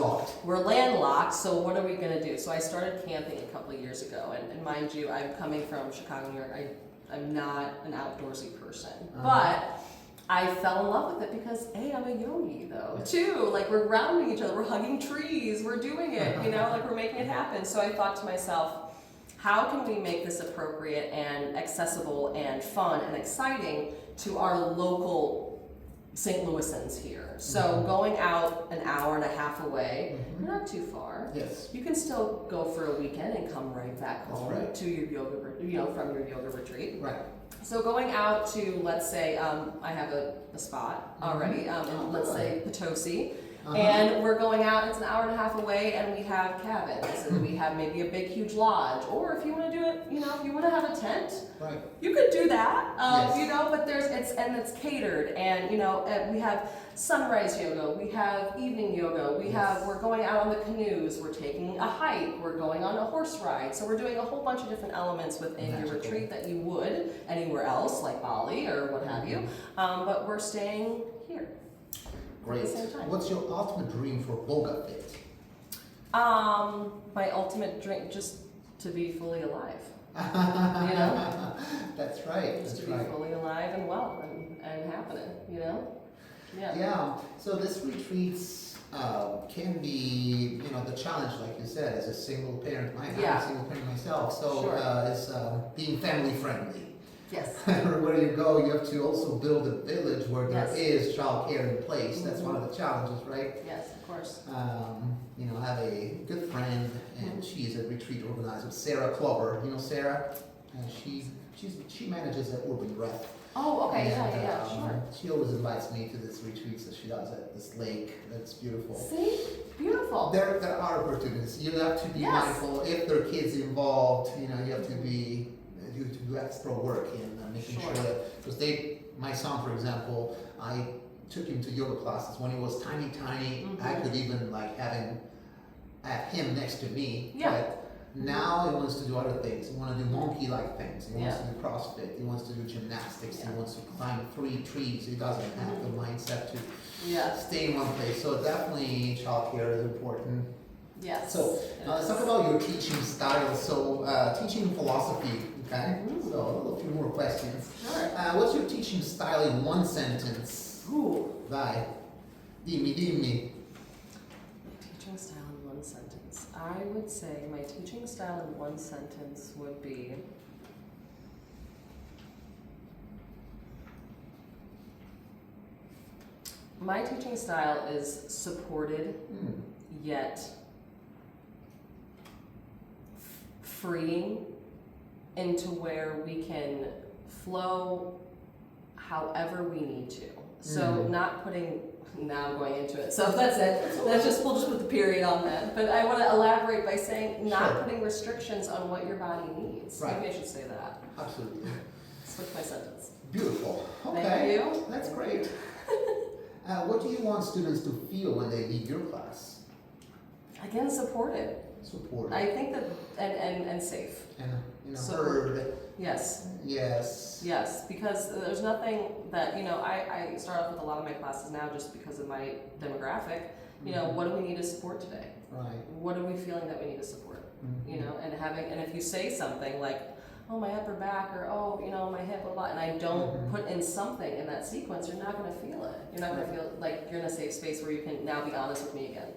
Speaker 2: We're landlocked, so what are we going to do? So I started camping a couple of years ago, and mind you, I'm coming from Chicago, New York. I'm not an outdoorsy person, but I fell in love with it because A, I'm a yogi though. 2, like we're grounding each other, we're hugging trees, we're doing it, you know, like we're making it happen. So I thought to myself, how can we make this appropriate and accessible and fun and exciting to our local St. Louisans here? So going out an hour and a half away, not too far.
Speaker 1: Yes.
Speaker 2: You can still go for a weekend and come right back home to your yoga, you know, from your yoga retreat.
Speaker 1: Right.
Speaker 2: So going out to, let's say, I have a spot already, in, let's say, Potosi, and we're going out, it's an hour and a half away, and we have cabins, and we have maybe a big, huge lodge, or if you want to do it, you know, if you want to have a tent, you could do that, you know, but it's catered, and, you know, we have sunrise yoga, we have evening yoga, we're going out on the canoes, we're taking a hike, we're going on a horse ride, so we're doing a whole bunch of different elements within your retreat that you would anywhere else, like Bali or what have you, but we're staying here.
Speaker 1: Great. What's your ultimate dream for Bogafit?
Speaker 2: My ultimate dream, just to be fully alive. You know?
Speaker 1: That's right.
Speaker 2: Just to be fully alive and well and happening, you know?
Speaker 1: Yeah. So this retreats can be, you know, the challenge, like you said, as a single parent. I'm a single parent myself, so is being family friendly.
Speaker 2: Yes.
Speaker 1: Where you go, you have to also build a village where there is childcare in place. That's one of the challenges, right?
Speaker 2: Yes, of course.
Speaker 1: You know, I have a good friend, and she's a retreat organizer, Sarah Clover. You know Sarah? She manages at Urban Breath.
Speaker 2: Oh, okay,
Speaker 1: And,
Speaker 2: sure.
Speaker 1: She always invites me to this retreats that she does at this lake. That's beautiful.
Speaker 2: See? Beautiful.
Speaker 1: There are opportunities. You have to be mindful. If there are kids involved, you know, you have to be you to do extra work in making sure that, because my son, for example, I took him to yoga classes when he was tiny. I could even like have him next to me. But now he wants to do other things. He wants to do monkey-like things. He wants to do CrossFit. He wants to do gymnastics. He wants to climb 3 trees. He doesn't have the mindset to stay in one place. So definitely childcare is important.
Speaker 2: Yes.
Speaker 1: So let's talk about your teaching style. So teaching philosophy. Okay. So a few more questions.
Speaker 2: Sure.
Speaker 1: What's your teaching style in one sentence? Vai. Dimmi.
Speaker 2: My teaching style in one sentence. I would say my teaching style in one sentence would be my teaching style is supported yet freeing into where we can flow however we need to. So not putting, now I'm going into it. So that's it. We'll just put the period on that. But I want to elaborate by saying not putting restrictions on what your body needs.
Speaker 1: Right.
Speaker 2: Maybe I should say that.
Speaker 1: Absolutely.
Speaker 2: Switch my sentence.
Speaker 1: Beautiful. Okay.
Speaker 2: Thank you.
Speaker 1: That's great. What do you want students to feel when they leave your class?
Speaker 2: Again, supported.
Speaker 1: supported.
Speaker 2: I think that and safe.
Speaker 1: And
Speaker 2: So-
Speaker 1: heard.
Speaker 2: Yes.
Speaker 1: Yes.
Speaker 2: Because there's nothing that, I start off with a lot of my classes now just because of my demographic. What do we need to support today?
Speaker 1: Right.
Speaker 2: What are we feeling that we need to support? And if you say something like, oh, my upper back, or oh, my hip, blah, blah, and I don't put in something in that sequence, you're not going to feel it. You're not going to feel like you're in a safe space where you can now be honest with me again.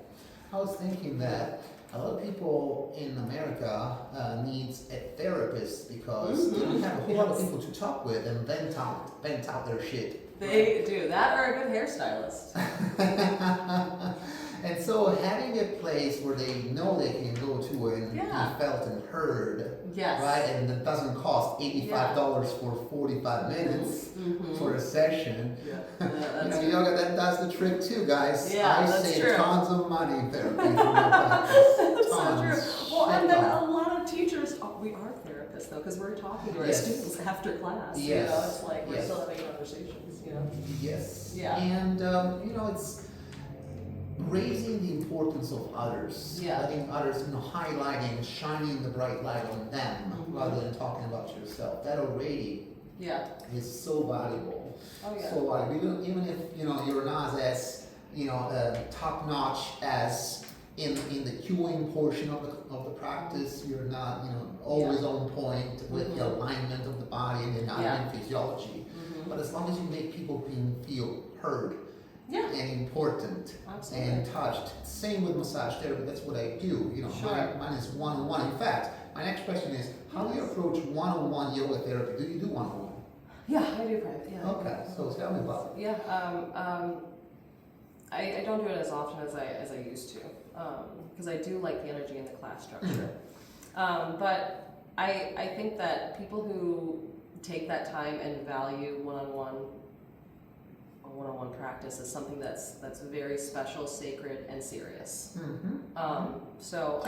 Speaker 1: I was thinking that a lot of people in America needs a therapist because they don't have a whole lot of people to talk with and vent out their shit.
Speaker 2: They do that, or a good hairstylist.
Speaker 1: And so having a place where they know they can go to and be felt and heard,
Speaker 2: Yes.
Speaker 1: right? And it doesn't cost $85 for 45 minutes for a session.
Speaker 2: That's
Speaker 1: Yoga, that does the trick too, guys.
Speaker 2: Yeah,
Speaker 1: I
Speaker 2: that's
Speaker 1: save
Speaker 2: true.
Speaker 1: tons of money in therapy for my practice.
Speaker 2: That's so
Speaker 1: Tons.
Speaker 2: true. Well, and then
Speaker 1: Shit
Speaker 2: a lot of teachers, we are therapists though, because we're talking to our
Speaker 1: Yes.
Speaker 2: students after class.
Speaker 1: Yes.
Speaker 2: It's like we're
Speaker 1: Yes.
Speaker 2: still having conversations.
Speaker 1: Yes.
Speaker 2: Yeah.
Speaker 1: And it's raising the importance of others.
Speaker 2: Yeah.
Speaker 1: Letting others, highlighting, shining the bright light on them rather than talking about yourself. That already
Speaker 2: Yeah.
Speaker 1: is so valuable.
Speaker 2: Oh yeah.
Speaker 1: So valuable. Even if you're not as top notch as in the cueing portion of the practice, you're not always on point with the alignment of the body and the anatomy and physiology. But as long as you make people feel heard and important
Speaker 2: Absolutely.
Speaker 1: and touched. Same with massage therapy. That's what I do.
Speaker 2: Sure.
Speaker 1: Mine is one-on-one. In fact, my next question is, how do you approach one-on-one yoga therapy? Do you do one-on-one?
Speaker 2: Yeah, I do private. Yeah.
Speaker 1: Okay, so tell me about it.
Speaker 2: Yeah. I don't do it as often as I used to, because I do like the energy in the class structure. But I think that people who take that time and value one-on-one practice is something that's very special, sacred, and serious. So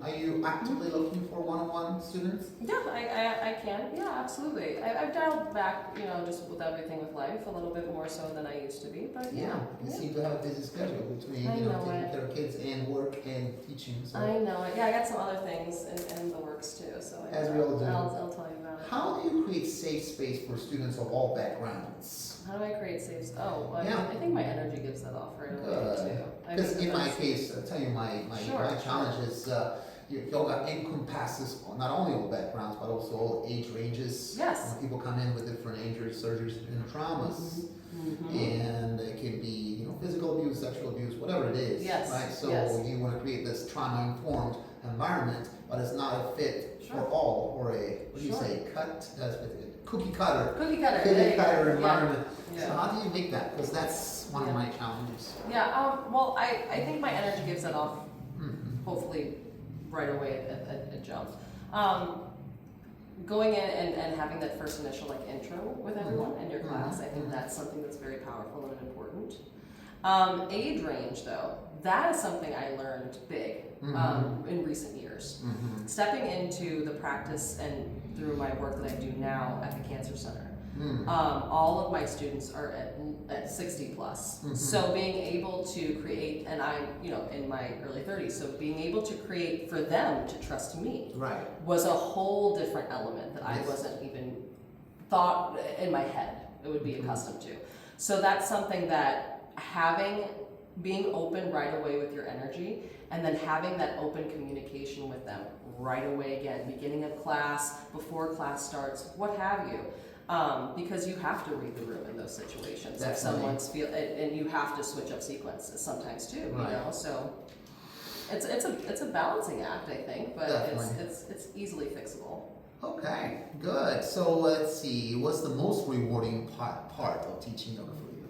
Speaker 1: Are you actively looking for one-on-one students?
Speaker 2: Yeah, I can. Yeah, absolutely. I've dialed back, just with everything with life a little bit more so than I used to be. But
Speaker 1: You seem to have a busy schedule between
Speaker 2: I know
Speaker 1: taking
Speaker 2: it.
Speaker 1: care of kids and work and teaching. So
Speaker 2: I know it. Yeah, I got some other things in the works too. So
Speaker 1: As we all do.
Speaker 2: I'll tell you about it.
Speaker 1: how do you create safe space for students of all backgrounds?
Speaker 2: How do I create safe?
Speaker 1: Yeah.
Speaker 2: I think my energy gives that off right away
Speaker 1: Good.
Speaker 2: too. I
Speaker 1: Because
Speaker 2: think
Speaker 1: in my
Speaker 2: that's-
Speaker 1: case, I'll tell you my
Speaker 2: Sure.
Speaker 1: challenge is yoga encompasses not only all backgrounds but also all age ranges.
Speaker 2: Yes.
Speaker 1: People come in with different injuries, surgeries, and traumas. And it can be, physical abuse, sexual abuse, whatever it is.
Speaker 2: Yes,
Speaker 1: Right? So
Speaker 2: yes.
Speaker 1: you want to create this trauma-informed environment, but it's not a fit
Speaker 2: Sure.
Speaker 1: for all, or what do you
Speaker 2: Sure.
Speaker 1: say, cookie cutter.
Speaker 2: Cookie cutter.
Speaker 1: Cookie
Speaker 2: there you go.
Speaker 1: cutter environment.
Speaker 2: Yeah.
Speaker 1: So how do you make that? Because that's one of
Speaker 2: Yeah.
Speaker 1: my challenges.
Speaker 2: Yeah. Well, I think my energy gives that off.
Speaker 1: Mhm.
Speaker 2: Hopefully, right away at a jump. Going in and having that first initial intro with everyone in your class, I think that's something that's very powerful and important. Age range though, that is something I learned big in recent years. Stepping into the practice and through my work that I do now at the Cancer Center. All of my students are at 60 plus. So being able to create, and I'm in my early 30s, so being able to create for them to trust me
Speaker 1: Right.
Speaker 2: was a whole different element that I
Speaker 1: Yes.
Speaker 2: wasn't even thought in my head it would be accustomed to. So that's something that being open right away with your energy, and then having that open communication with them right away again, beginning of class, before class starts, what have you. Because you have to read the room in those situations.
Speaker 1: Definitely.
Speaker 2: If someone's and you have to switch up sequences sometimes too,
Speaker 1: Right.
Speaker 2: So it's a balancing act, I think, but
Speaker 1: Definitely.
Speaker 2: it's easily fixable.
Speaker 1: Okay, good. So let's see, what's the most rewarding part of teaching yoga for you?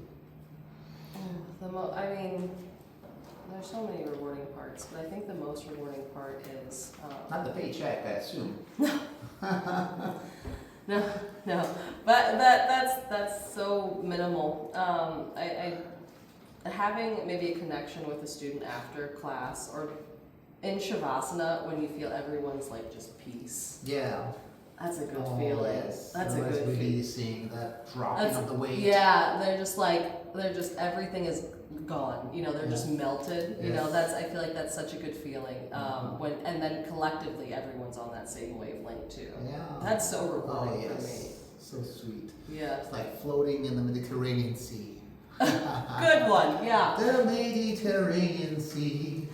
Speaker 2: There's so many rewarding parts, but I think the most rewarding part is
Speaker 1: Not the paycheck, I assume.
Speaker 2: No, but that's so minimal. I having maybe a connection with a student after class or in Shavasana when you feel everyone's just peace.
Speaker 1: Yeah.
Speaker 2: That's a good feeling.
Speaker 1: Yes.
Speaker 2: That's a
Speaker 1: Somebody's
Speaker 2: good feeling.
Speaker 1: releasing that dropping of the weight.
Speaker 2: Yeah, they're just everything is gone. You know, they're just melted. You know, I feel like that's such a good feeling. And then collectively everyone's on that same wavelength too.
Speaker 1: Yeah.
Speaker 2: That's so rewarding for me.
Speaker 1: So sweet.
Speaker 2: Yeah.
Speaker 1: It's like floating in the Mediterranean Sea.
Speaker 2: Good one, yeah.
Speaker 1: The Mediterranean Sea.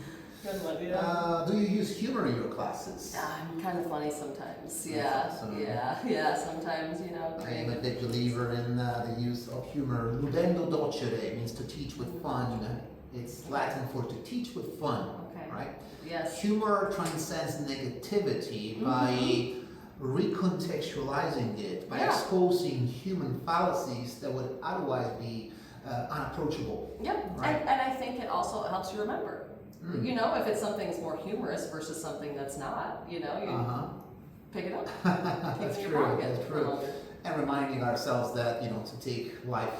Speaker 2: Good one, yeah.
Speaker 1: Do you use humor in your classes?
Speaker 2: I'm kind of funny sometimes.
Speaker 1: Awesome.
Speaker 2: Yeah. Sometimes, you know.
Speaker 1: I am a big believer in the use of humor. Ludendo docere means to teach with fun. It's Latin for to teach with fun, right?
Speaker 2: Yes.
Speaker 1: Humor transcends negativity by recontextualizing it, by exposing human fallacies that would otherwise be unapproachable.
Speaker 2: Yep,
Speaker 1: right?
Speaker 2: and I think it also helps you remember. You know, if it's something that's more humorous versus something that's not, you know, you pick it up.
Speaker 1: That's true, that's true. And reminding ourselves that, you know, to take life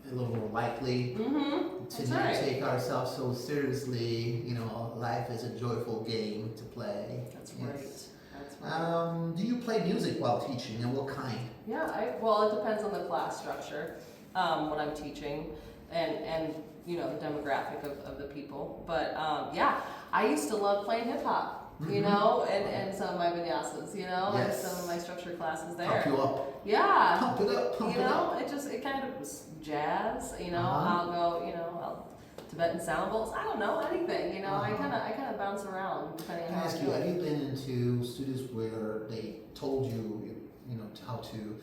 Speaker 1: a little more lightly, to not take ourselves so seriously, you know, life is a joyful game to play.
Speaker 2: That's right. That's right.
Speaker 1: Do you play music while teaching, and what kind?
Speaker 2: Yeah, well, it depends on the class structure, what I'm teaching, and you know, the demographic of the people. But yeah, I used to love playing hip hop, you know, and some of my vinyasas, you know, and some of my structure classes there.
Speaker 1: Pump you up.
Speaker 2: Yeah.
Speaker 1: Pump it up, pump
Speaker 2: you
Speaker 1: it
Speaker 2: know,
Speaker 1: up.
Speaker 2: it kind of was jazz, you know, I'll go, you know, Tibetan sound bowls, I don't know, anything, you know, I kind of bounce around depending on
Speaker 1: Can I
Speaker 2: how
Speaker 1: ask you, have you been into studios where they told you, you know, how to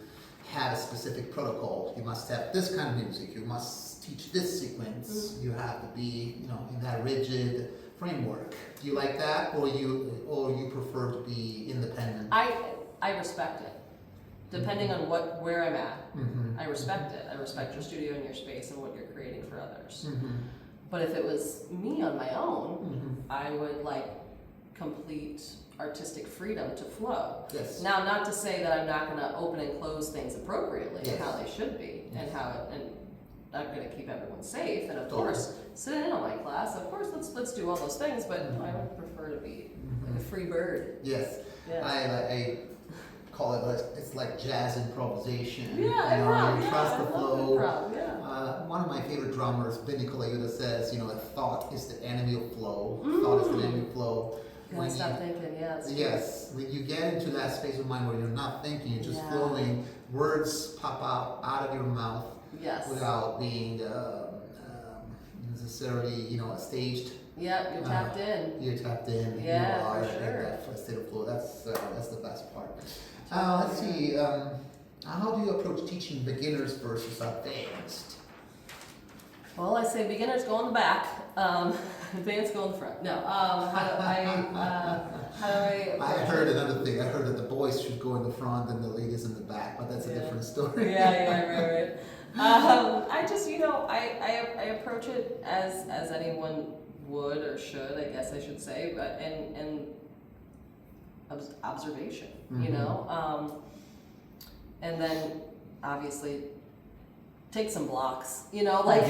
Speaker 1: have a specific protocol? You must have this kind of music, you must teach this sequence, you have to be, you know, in that rigid framework. Do you like that, or you prefer to be independent?
Speaker 2: I respect it. Depending on where I'm at, I respect it. I respect your studio and your space and what you're creating for others. But if it was me on my own, I would like complete artistic freedom to flow.
Speaker 1: Yes.
Speaker 2: Now, not to say that I'm not going to open and close things appropriately and how they should be, and I'm going to keep everyone safe. And of course, sit in on my class. Of course, let's do all those things. But I would prefer to be like a free bird.
Speaker 1: Yes. I call it, it's like jazz improvisation.
Speaker 2: Yeah,
Speaker 1: you trust the flow.
Speaker 2: One
Speaker 1: of my favorite drummers, Vinny Colaiuta, says, you know, a thought is the enemy of flow. Thought is the enemy of flow.
Speaker 2: When stop thinking,
Speaker 1: yes, when you get into that space of mind where you're not thinking, you're just flowing, words pop out of your mouth without being necessarily, you know, staged.
Speaker 2: Yep, you're tapped in.
Speaker 1: You're tapped in.
Speaker 2: Yeah,
Speaker 1: you are
Speaker 2: for sure.
Speaker 1: in that state of flow. That's the best part. Let's see. How do you approach teaching beginners versus advanced?
Speaker 2: Well, I say beginners go in the back, advanced go in the front. No, how do I
Speaker 1: I heard another thing. I heard that the boys should go in the front and the ladies in the back, but that's a different story.
Speaker 2: right. I just, you know, I approach it as anyone would or should, I guess I should say, but in observation, you know, and then obviously take some blocks, you know, like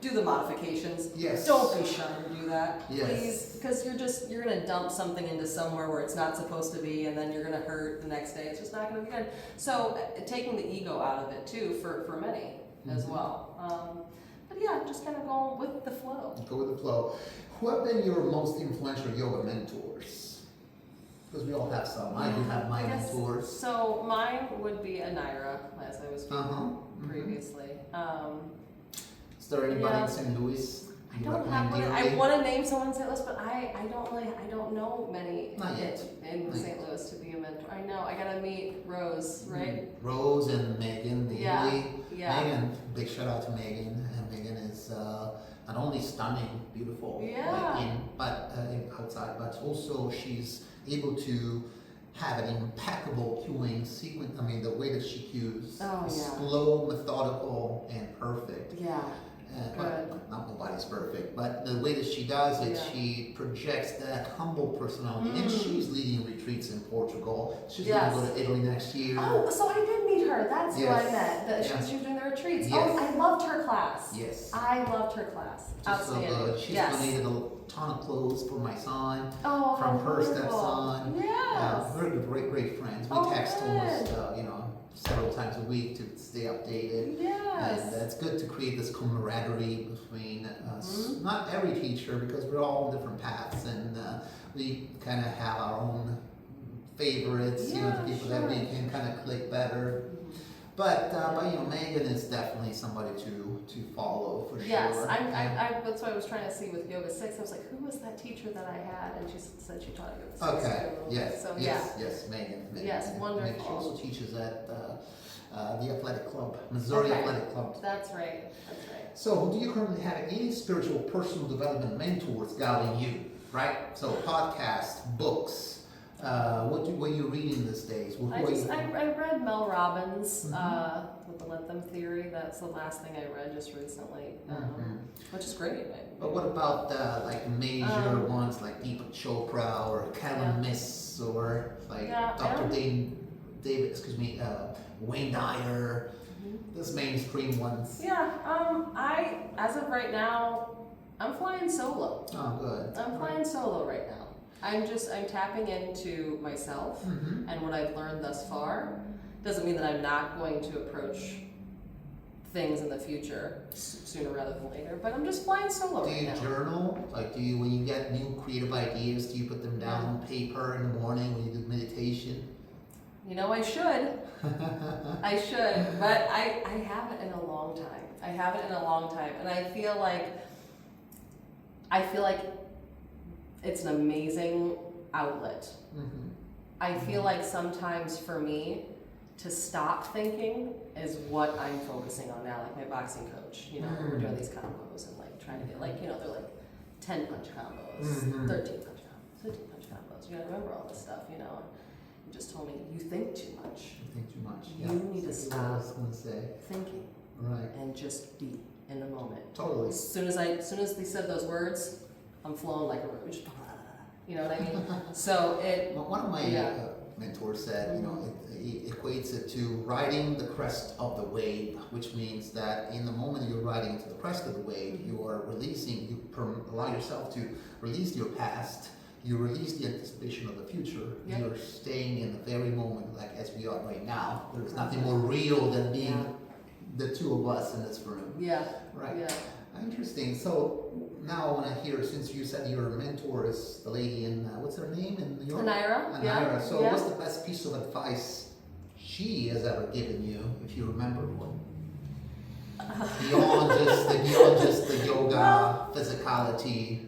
Speaker 2: do the modifications.
Speaker 1: Yes.
Speaker 2: Don't be shy to do that,
Speaker 1: Yes.
Speaker 2: please, because you're gonna dump something into somewhere where it's not supposed to be, and then you're gonna hurt the next day. It's just not gonna be good. So taking the ego out of it too for many as well. But yeah, just kind of go with the flow.
Speaker 1: Go with the flow. Who have been your most influential yoga mentors? Because we all have some. I do have my mentors.
Speaker 2: So mine would be Andrea, as I was speaking previously.
Speaker 1: Is there anybody in St. Louis?
Speaker 2: I don't have one. I want to name someone in St. Louis, but I don't know many in St. Louis to be a mentor. I know. I gotta meet Rose, right?
Speaker 1: Rose and Megan, the
Speaker 2: Yeah.
Speaker 1: Megan, big shout out to Megan. Megan is not only stunning, beautiful, outside, but also she's able to have an impeccable cueing sequence. I mean, the way that she cues is slow, methodical, and perfect.
Speaker 2: Yeah.
Speaker 1: Not nobody's perfect, but the way that she does it, she projects that humble personality. And she's leading retreats in Portugal. She's going to go to Italy next year.
Speaker 2: Oh, so I did meet her. That's who I met. She was doing the retreats. Yes. Oh, I loved her class.
Speaker 1: Yes.
Speaker 2: I loved her class.
Speaker 1: Just so good. She's donated ton of clothes for my son,
Speaker 2: Oh,
Speaker 1: from
Speaker 2: how
Speaker 1: her
Speaker 2: wonderful.
Speaker 1: stepson.
Speaker 2: Yes.
Speaker 1: We're great friends. We
Speaker 2: Oh,
Speaker 1: text
Speaker 2: good.
Speaker 1: almost, several times a week to stay updated.
Speaker 2: Yes.
Speaker 1: And it's good to create this camaraderie between us.
Speaker 2: Mhm.
Speaker 1: Not every teacher, because we're all on different paths, and we kind of have our own favorites,
Speaker 2: Yeah,
Speaker 1: the people that we
Speaker 2: sure.
Speaker 1: can kind of click better. But Megan is definitely somebody to follow for
Speaker 2: Yes,
Speaker 1: sure.
Speaker 2: that's what I was trying to see with Yoga 6. I was like, who was that teacher that I had? And she said she taught Yoga 6.
Speaker 1: Okay.
Speaker 2: too.
Speaker 1: Yes.
Speaker 2: So,
Speaker 1: yes. Megan.
Speaker 2: Yes,
Speaker 1: Megan.
Speaker 2: wonderful.
Speaker 1: She also teaches at the athletic club, Missouri
Speaker 2: Okay.
Speaker 1: Athletic Club.
Speaker 2: That's right. That's right.
Speaker 1: So, do you currently have any spiritual personal development mentors guiding you? Right. So, podcasts, books. What are you reading these days?
Speaker 2: I read Mel Robbins
Speaker 1: Mhm.
Speaker 2: with the Let Them Theory. That's the last thing I read just recently, which is great.
Speaker 1: But what about like major ones like Deepak Chopra or Karen
Speaker 2: Yeah.
Speaker 1: Miss or like
Speaker 2: Yeah, I
Speaker 1: Dr.
Speaker 2: don't-
Speaker 1: Wayne Dyer, those mainstream ones.
Speaker 2: Yeah, as of right now, I'm flying solo.
Speaker 1: Oh, good.
Speaker 2: I'm flying solo right now. I'm tapping into myself
Speaker 1: Mm-hmm.
Speaker 2: and what I've learned thus far. Doesn't mean that I'm not going to approach things in the future sooner rather than later, but I'm just flying solo
Speaker 1: Do
Speaker 2: right
Speaker 1: you
Speaker 2: now.
Speaker 1: journal? Like, when you get new creative ideas, do you put them down on paper in the morning when you do meditation?
Speaker 2: You know, I should, but I haven't in a long time. And I feel like it's an amazing outlet.
Speaker 1: Mm-hmm.
Speaker 2: I feel like sometimes for me, to stop thinking is what I'm focusing on now. Like my boxing coach, we're doing these combos and like trying to get they're like 10 punch combos, 13 punch combos, 15 punch combos. You gotta remember all this stuff, He just told me, you think too much.
Speaker 1: You think too much.
Speaker 2: You need to
Speaker 1: Exactly what I was gonna say.
Speaker 2: Thinking
Speaker 1: Right.
Speaker 2: and just be in the moment.
Speaker 1: Totally.
Speaker 2: As soon as they said those words, I'm flowing like a roach. You know what I mean? So
Speaker 1: Well, one of my mentors said, he equates it to riding the crest of the wave, which means that in the moment you're riding to the crest of the wave, you are releasing, allow yourself to release your past, you release the anticipation of the future, you're staying in the very moment, like as we are right now. There's nothing more real than being the two of us in this room.
Speaker 2: Yeah.
Speaker 1: Right.
Speaker 2: Yeah.
Speaker 1: Interesting. So now I want to hear, since you said your mentor is the lady in, what's her name in New York?
Speaker 2: Anira. Yeah.
Speaker 1: So what's the best piece of advice she has ever given you, if you remember one? Beyond just the yoga, physicality.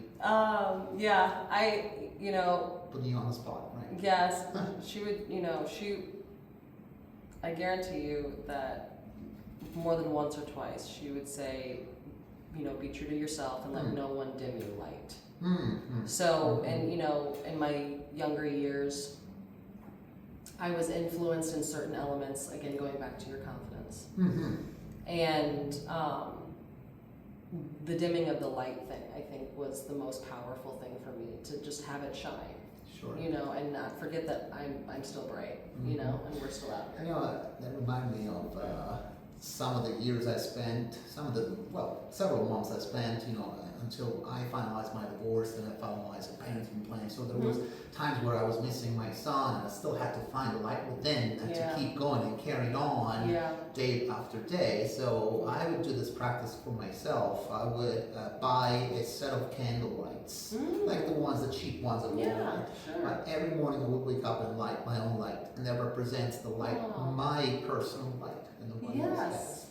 Speaker 1: Putting you on the spot, right?
Speaker 2: Yes, she would, I guarantee you that more than once or twice, she would say, be true to yourself and let no one dim your light.
Speaker 1: Mm-hmm.
Speaker 2: So, and in my younger years, I was influenced in certain elements, again, going back to your confidence.
Speaker 1: Mm-hmm.
Speaker 2: And the dimming of the light thing, I think, was the most powerful thing for me, to just have it shine.
Speaker 1: Sure.
Speaker 2: And not forget that I'm still bright, and we're still out here.
Speaker 1: That reminded me of some of the years I spent, several months I spent, until I finalized my divorce and I finalized a parenting plan. So there was times where I was missing my son and I still had to find the light within and to keep going and carry on day after day. So I would do this practice for myself. I would buy a set of candle lights, like the cheap ones at Walmart.
Speaker 2: Sure.
Speaker 1: Every morning I would wake up and light my own light, and that represents the light, my personal light, and the one
Speaker 2: Yes.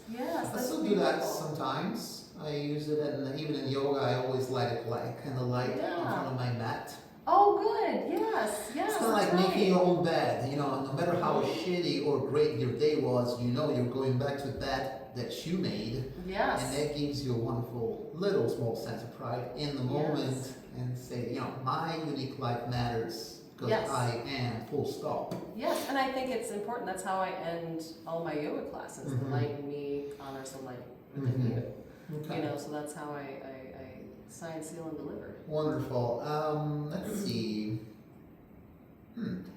Speaker 1: I still do that sometimes. I use it, and even in yoga, I always light a candlelight in front of my mat.
Speaker 2: Oh, good. Yes.
Speaker 1: It's kind of like making your own bed. No matter how shitty or great your day was, you're going back to that you made.
Speaker 2: Yes.
Speaker 1: And that gives you a wonderful, little small sense of pride in the moment, and say, my unique life matters because I am, full stop.
Speaker 2: Yes, and I think it's important. That's how I end all my yoga classes. The light in me honors the light within you.
Speaker 1: Okay.
Speaker 2: So that's how I sign, seal, and deliver.
Speaker 1: Wonderful. Let's see.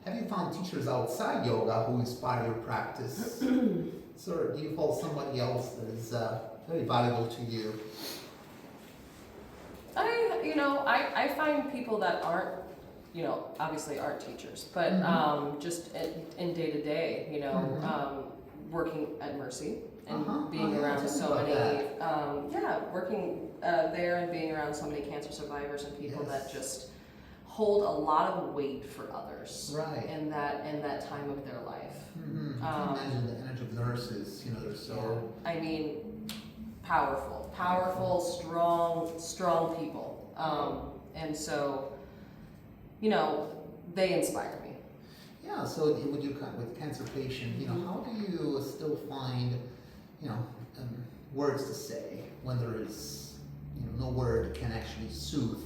Speaker 1: Have you found teachers outside yoga who inspire your practice? Sir, do you follow somebody else that is very valuable to you?
Speaker 2: I find people that aren't, obviously aren't teachers, but just in day to day, working at Mercy and being around so many, working there and being around so many cancer survivors and people that just hold a lot of weight for others in that time of their life.
Speaker 1: I can imagine the energy of nurses, they're so...
Speaker 2: I mean, powerful, strong people. And so, they inspire me.
Speaker 1: Yeah, so with cancer patient, how do you still find, words to say when there is, no word can actually soothe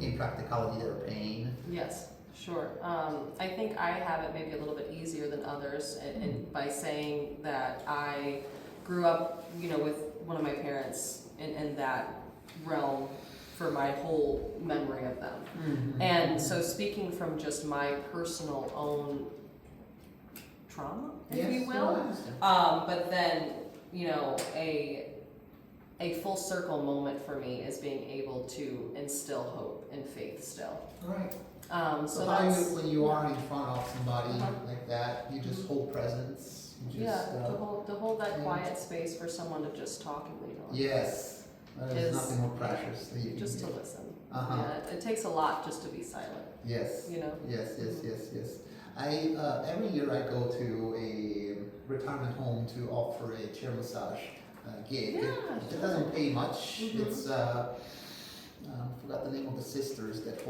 Speaker 1: in practicality their pain?
Speaker 2: Yes, sure. I think I have it maybe a little bit easier than others, and by saying that I grew up, with one of my parents in that realm for my whole memory of them. And so speaking from just my personal own trauma, if you will, but then, a full circle moment for me is being able to instill hope and faith still.
Speaker 1: Right.
Speaker 2: So
Speaker 1: when you are in front of somebody like that, you just hold presence. You just,
Speaker 2: to hold that quiet space for someone to just talk and lean on.
Speaker 1: Yes. There's nothing more precious than you
Speaker 2: just to listen. It takes a lot just to be silent.
Speaker 1: Yes. Yes. Every year I go to a retirement home to offer a chair massage gig. It doesn't pay much. It's I forgot the name of the sisters that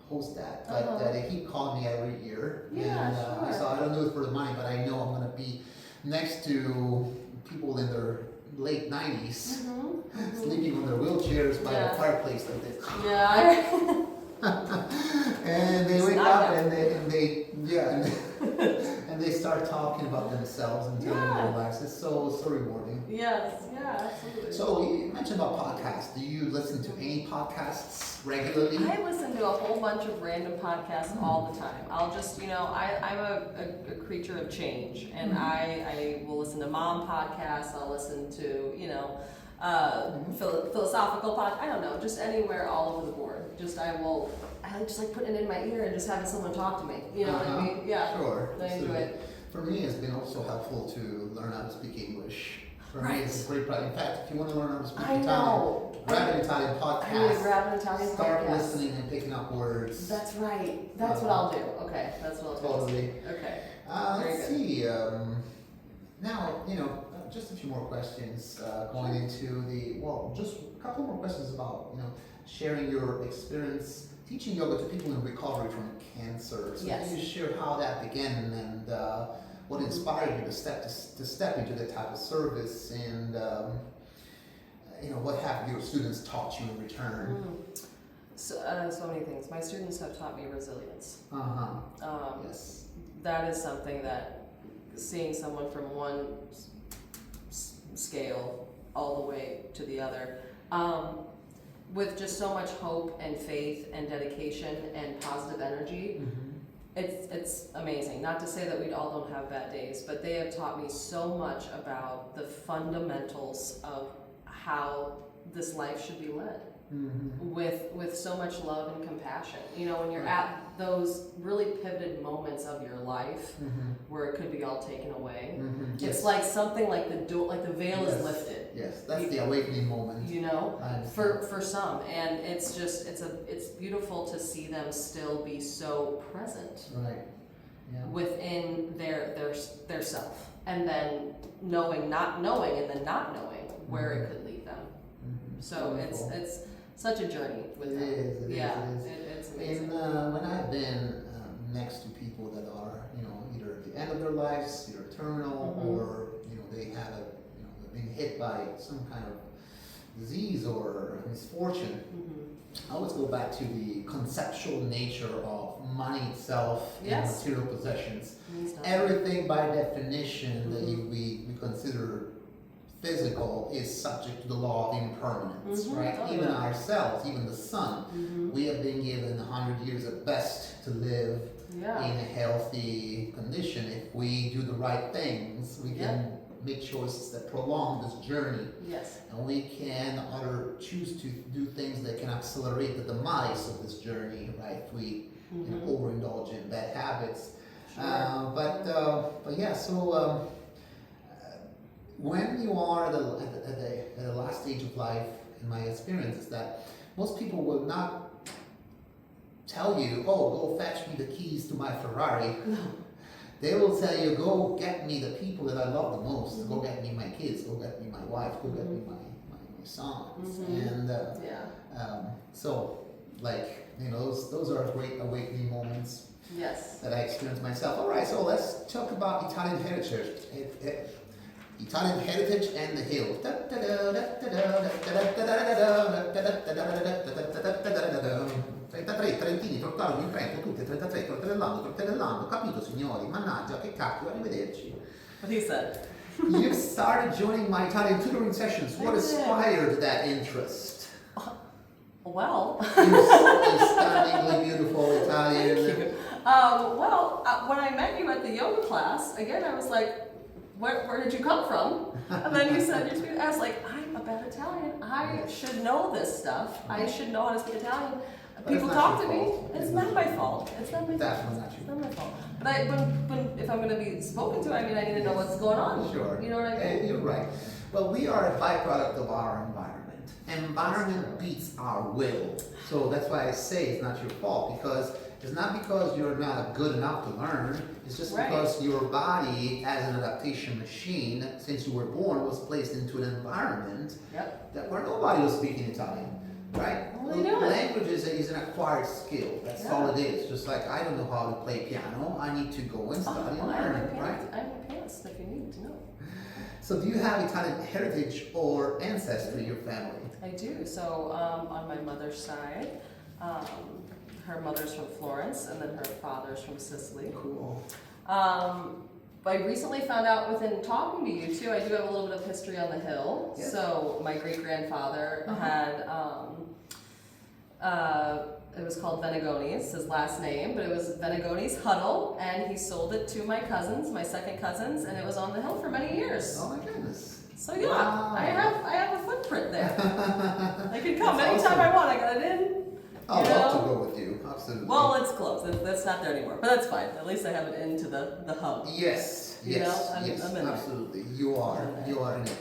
Speaker 1: host that, but they keep calling me every year. So I don't do it for the money, but I know I'm going to be next to people in their late 90s, sleeping on their wheelchairs by the fireplace like this. And they wake up and they start talking about themselves and telling their lives. It's so rewarding.
Speaker 2: Yes, absolutely.
Speaker 1: So you mentioned about podcasts. Do you listen to any podcasts regularly?
Speaker 2: I listen to a whole bunch of random podcasts all the time. I'll just, I'm a creature of change, and I will listen to mom podcasts. I'll listen to, philosophical podcasts. I don't know, just anywhere, all over the board. I just like putting it in my ear and just having someone talk to me. You know what I mean? Yeah.
Speaker 1: Sure.
Speaker 2: I enjoy it.
Speaker 1: For me, it's been also helpful to learn how to speak English. For me, it's a great practice. In fact, if you want to learn how to speak Italian, grab an Italian podcast.
Speaker 2: I need to grab an Italian podcast.
Speaker 1: Start listening and picking up words.
Speaker 2: That's right. That's what I'll do. Okay, that's what I'll do.
Speaker 1: Totally.
Speaker 2: Okay.
Speaker 1: Let's see. Now, just a few more questions going into just a couple more questions about, sharing your experience teaching yoga to people in recovery from cancer. So can you share how that began and what inspired you to step into that type of service, and what have your students taught you in return?
Speaker 2: So many things. My students have taught me resilience.
Speaker 1: Yes.
Speaker 2: That is something that seeing someone from one scale all the way to the other, with just so much hope and faith and dedication and positive energy, it's amazing. Not to say that we all don't have bad days, but they have taught me so much about the fundamentals of how this life should be led. With so much love and compassion. When you're at those really pivoted moments of your life where it could be all taken away, it's like something like the veil is lifted.
Speaker 1: Yes, that's the awakening moment.
Speaker 2: For some, and it's just it's beautiful to see them still be so present.
Speaker 1: Right. Yeah.
Speaker 2: Within their self, and then not knowing where it could lead them. So
Speaker 1: Wonderful.
Speaker 2: it's such a journey with them.
Speaker 1: It is.
Speaker 2: It's amazing.
Speaker 1: And when I've been next to people that are, either at the end of their lives, either terminal, or they have they've been hit by some kind of disease or misfortune, I always go back to the conceptual nature of money itself and material possessions. Everything by definition that we consider physical is subject to the law of impermanence, right? Even ourselves, even the sun, we have been given 100 years at best to live in a healthy condition. If we do the right things, we can make choices that prolong this journey.
Speaker 2: Yes.
Speaker 1: And we can either choose to do things that can accelerate the demise of this journey, right? If we overindulge in bad habits.
Speaker 2: Sure.
Speaker 1: But yeah, so when you are at the last stage of life, in my experience, is that most people will not tell you, oh, go fetch me the keys to my Ferrari.
Speaker 2: No.
Speaker 1: They will tell you, go get me the people that I love the most. Go get me my kids. Go get me my wife. Go get me my sons. And so, like, you know, those are great awakening moments.
Speaker 2: Yes.
Speaker 1: That I experienced myself. All right, so let's talk about Italian heritage. Italian heritage and the hill. 33 Trentini trottarono in Trento, tutti e 33 tortellando, capito signori? Mannaggia, che cacchio, arrivederci.
Speaker 2: What he said.
Speaker 1: You started joining my Italian tutoring sessions. What inspired that interest?
Speaker 2: Well,
Speaker 1: You stunningly beautiful Italian.
Speaker 2: Thank you. When I met you at the yoga class, again, I was like, where did you come from? And then you said, I was like, I'm a bad Italian. I should know this stuff. I should know how to speak Italian.
Speaker 1: But
Speaker 2: people talk to me. It's not my fault. It's not my fault.
Speaker 1: Definitely not you.
Speaker 2: It's not my fault. But if I'm going to be spoken to, I mean, I need to know what's going on.
Speaker 1: Sure.
Speaker 2: You know what I mean?
Speaker 1: You're right. Well, we are a byproduct of our environment. Environment beats our will. So that's why I say it's not your fault, because it's not because you're not good enough to learn. It's just because your body, as an adaptation machine, since you were born, was placed into an environment that where nobody was speaking Italian. Right? Language is an acquired skill. That's all it is. Just like I don't know how to play piano, I need to go and study and learn, right?
Speaker 2: I'm a pianist if you need to know.
Speaker 1: So do you have Italian heritage or ancestry in your family?
Speaker 2: I do. So on my mother's side, her mother's from Florence, and then her father's from Sicily.
Speaker 1: Cool.
Speaker 2: I recently found out within talking to you too, I do have a little bit of history on the hill.
Speaker 1: Yes.
Speaker 2: So my great-grandfather had, it was called Venegones, his last name, but it was Venegones Huddle, and he sold it to my cousins, my second cousins, and it was on the hill for many years.
Speaker 1: Oh my goodness.
Speaker 2: So yeah,
Speaker 1: Wow.
Speaker 2: I have a footprint there. I can come
Speaker 1: That's
Speaker 2: anytime
Speaker 1: awesome.
Speaker 2: I want. I got it in.
Speaker 1: I'd love to go with you, absolutely.
Speaker 2: Well, it's closed. That's not there anymore, but that's fine. At least I have it into the hub.
Speaker 1: Yes,
Speaker 2: You know, I'm in there.
Speaker 1: absolutely. You are in it.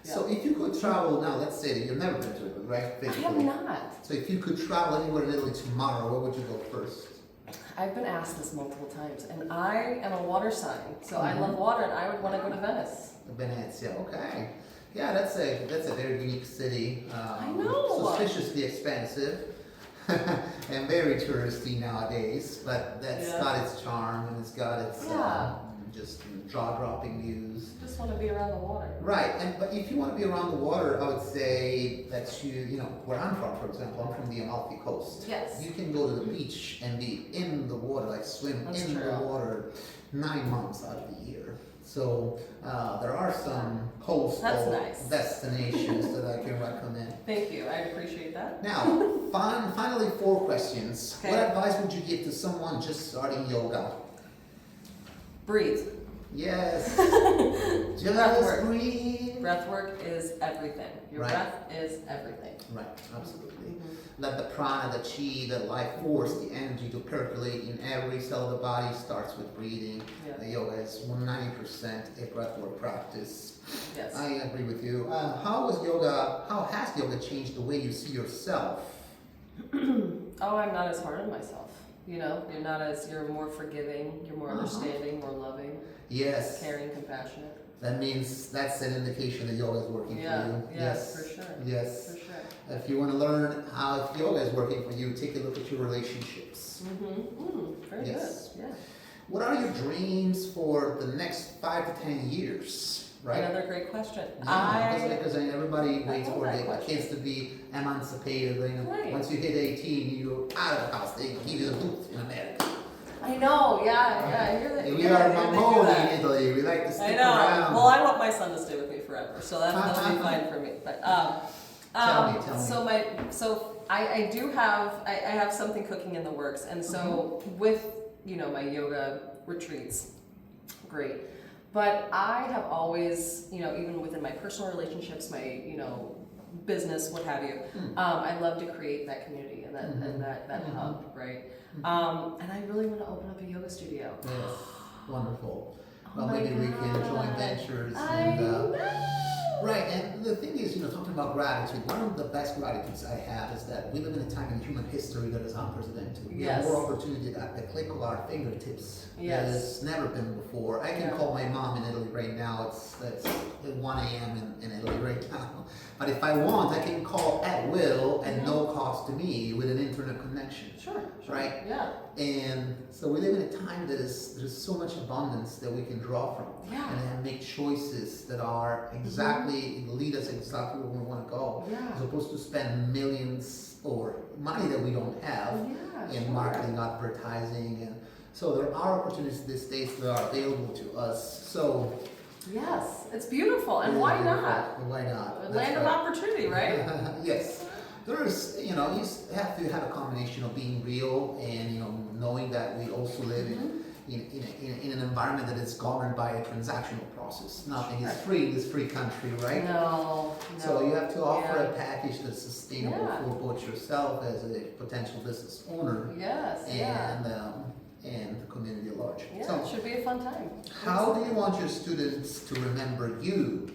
Speaker 2: Yeah.
Speaker 1: So if you could travel now, let's say that you've never been to Italy, right?
Speaker 2: I have not.
Speaker 1: So if you could travel anywhere in Italy tomorrow, where would you go first?
Speaker 2: I've been asked this multiple times, and I am a water sign, so I love water, and I would want to go to Venice.
Speaker 1: Venezia, okay. Yeah, that's a very unique city.
Speaker 2: I know.
Speaker 1: Suspiciously expensive. And very touristy nowadays, but that's got its charm and it's got its just jaw-dropping views.
Speaker 2: Just want to be around the water.
Speaker 1: Right, but if you want to be around the water, I would say that you know, where I'm from, for example, I'm from the Amalfi Coast.
Speaker 2: Yes.
Speaker 1: You can go to the beach and be in the water, like swim in the water 9 months out of the year. So there are some coastal destinations that I can recommend.
Speaker 2: Thank you, I appreciate that.
Speaker 1: Now, finally 4 questions.
Speaker 2: Okay.
Speaker 1: What advice would you give to someone just starting yoga?
Speaker 2: Breathe.
Speaker 1: Yes.
Speaker 2: Breath
Speaker 1: Just
Speaker 2: work.
Speaker 1: breathe.
Speaker 2: Breath work is everything. Your breath is everything.
Speaker 1: Right, absolutely. Let the prana, the chi, the life force, the energy to percolate in every cell of the body starts with breathing. The yoga is 190% a breathwork practice.
Speaker 2: Yes.
Speaker 1: I agree with you. How has yoga changed the way you see yourself?
Speaker 2: Oh, I'm not as hard on myself. You know, you're more forgiving, you're more understanding, more loving.
Speaker 1: Yes.
Speaker 2: Caring, compassionate.
Speaker 1: That means that's an indication that yoga is working for you.
Speaker 2: Yes, for sure.
Speaker 1: Yes.
Speaker 2: For sure.
Speaker 1: If you want to learn how yoga is working for you, take a look at your relationships.
Speaker 2: Very good. Yeah.
Speaker 1: What are your dreams for the next 5 to 10 years? Right?
Speaker 2: Another great question.
Speaker 1: Because everybody waits for the kids to be emancipated. You know, once you hit 18, you're out of the house. They give you the boot in America.
Speaker 2: I know, I hear that.
Speaker 1: We are mamoni in Italy. We like to stick around.
Speaker 2: Well, I want my son to stay with me forever, so that'll be fine for me. But
Speaker 1: tell me.
Speaker 2: So I do have I have something cooking in the works, and so with my yoga retreats, great. But I have always, you know, even within my personal relationships, my, you know, business, what have you, I love to create that community and that hub, right? And I really want to open up a yoga studio.
Speaker 1: Yes, wonderful.
Speaker 2: Oh
Speaker 1: Well,
Speaker 2: my
Speaker 1: maybe we can join
Speaker 2: God.
Speaker 1: ventures.
Speaker 2: I
Speaker 1: And,
Speaker 2: know.
Speaker 1: right, and the thing is, you know, talking about gratitude, one of the best gratitudes I have is that we live in a time in human history that is unprecedented. We have
Speaker 2: Yes.
Speaker 1: more opportunity at the click of our fingertips.
Speaker 2: Yes.
Speaker 1: There's never been before. I can
Speaker 2: Yeah.
Speaker 1: call my mom in Italy right now. It's 1 a.m. in Italy right now. But if I want, I can call at will at no cost to me with an internet connection.
Speaker 2: Sure.
Speaker 1: Right?
Speaker 2: Yeah.
Speaker 1: And so we live in a time that there's so much abundance that we can draw from.
Speaker 2: Yeah.
Speaker 1: And make choices that are exactly, lead us exactly where we want to go.
Speaker 2: Yeah.
Speaker 1: As opposed to spend millions or money that we don't have
Speaker 2: Yeah,
Speaker 1: in
Speaker 2: sure.
Speaker 1: marketing, advertising. And so there are opportunities these days that are available to us. So
Speaker 2: Yes, it's beautiful, and why not?
Speaker 1: why not?
Speaker 2: A
Speaker 1: That's
Speaker 2: land of
Speaker 1: right.
Speaker 2: opportunity, right?
Speaker 1: Yes. There's, you know, you have to have a combination of being real and, you know, knowing that we also live in an environment that is governed by a transactional process. Nothing is free in this free country, right?
Speaker 2: No.
Speaker 1: So you have to offer
Speaker 2: Yeah.
Speaker 1: a package that's sustainable
Speaker 2: Yeah.
Speaker 1: for both yourself as a potential business owner
Speaker 2: Yes. Yeah.
Speaker 1: and the community at large.
Speaker 2: Yeah.
Speaker 1: So
Speaker 2: It should be a fun time.
Speaker 1: how do you want your students to remember you?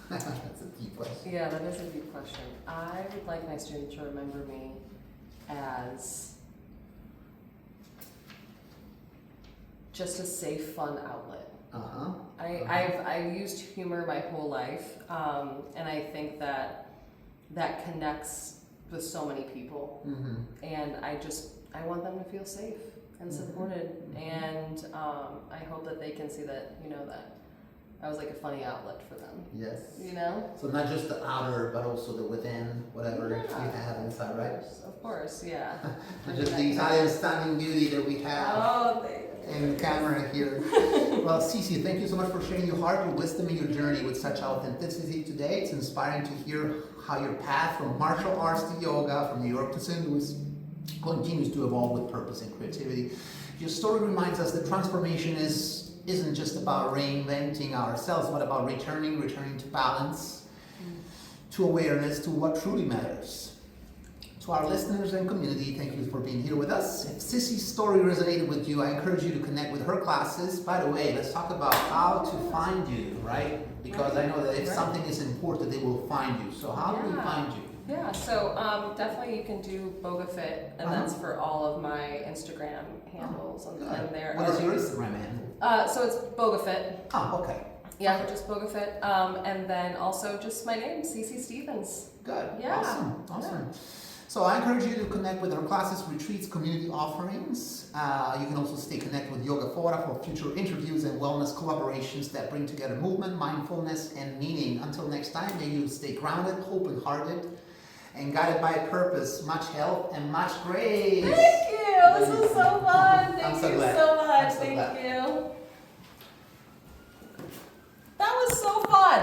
Speaker 1: That's a deep question.
Speaker 2: Yeah, that is a deep question. I would like my students to remember me as just a safe, fun outlet.
Speaker 1: Uh-huh.
Speaker 2: I've used humor my whole life, and I think that connects with so many people.
Speaker 1: Mm-hmm.
Speaker 2: And I want them to feel safe and supported, and I hope that they can see that, you know, that I was like a funny outlet for them,
Speaker 1: Yes.
Speaker 2: you know?
Speaker 1: So not just the outer, but also the within, whatever you have inside, right?
Speaker 2: Of course, yeah.
Speaker 1: Not just the Italian stunning beauty that we have
Speaker 2: Oh,
Speaker 1: in the camera here. Well, Cici, thank you so much for sharing your heart, your wisdom, and your journey with such authenticity today. It's inspiring to hear how your path from martial arts to yoga, from New York to St. Louis, continues to evolve with purpose and creativity. Your story reminds us that transformation isn't just about reinventing ourselves, but about returning to balance, to awareness, to what truly matters. To our listeners and community, thank you for being here with us. If Cici's story resonated with you, I encourage you to connect with her classes. By the way, let's talk about how to find you, right? Because I know that if something is important, they will find you. So how do we find you?
Speaker 2: Yeah, so definitely you can do Bogafit, and that's for all of my Instagram handles. And there.
Speaker 1: What is your Instagram handle?
Speaker 2: So it's Bogafit.
Speaker 1: Oh, okay.
Speaker 2: Yeah, just Bogafit. And then also just my name, Cici Stephens.
Speaker 1: Good.
Speaker 2: Yeah.
Speaker 1: Awesome. So I encourage you to connect with our classes, retreats, community offerings. You can also stay connected with Yogaphora for future interviews and wellness collaborations that bring together movement, mindfulness, and meaning. Until next time, may you stay grounded, open-hearted, and guided by a purpose. Much health and much grace.
Speaker 2: Thank you. This was so fun. Thank
Speaker 1: so
Speaker 2: you
Speaker 1: glad.
Speaker 2: so much.
Speaker 1: I'm so
Speaker 2: Thank
Speaker 1: glad.
Speaker 2: you. That was so fun.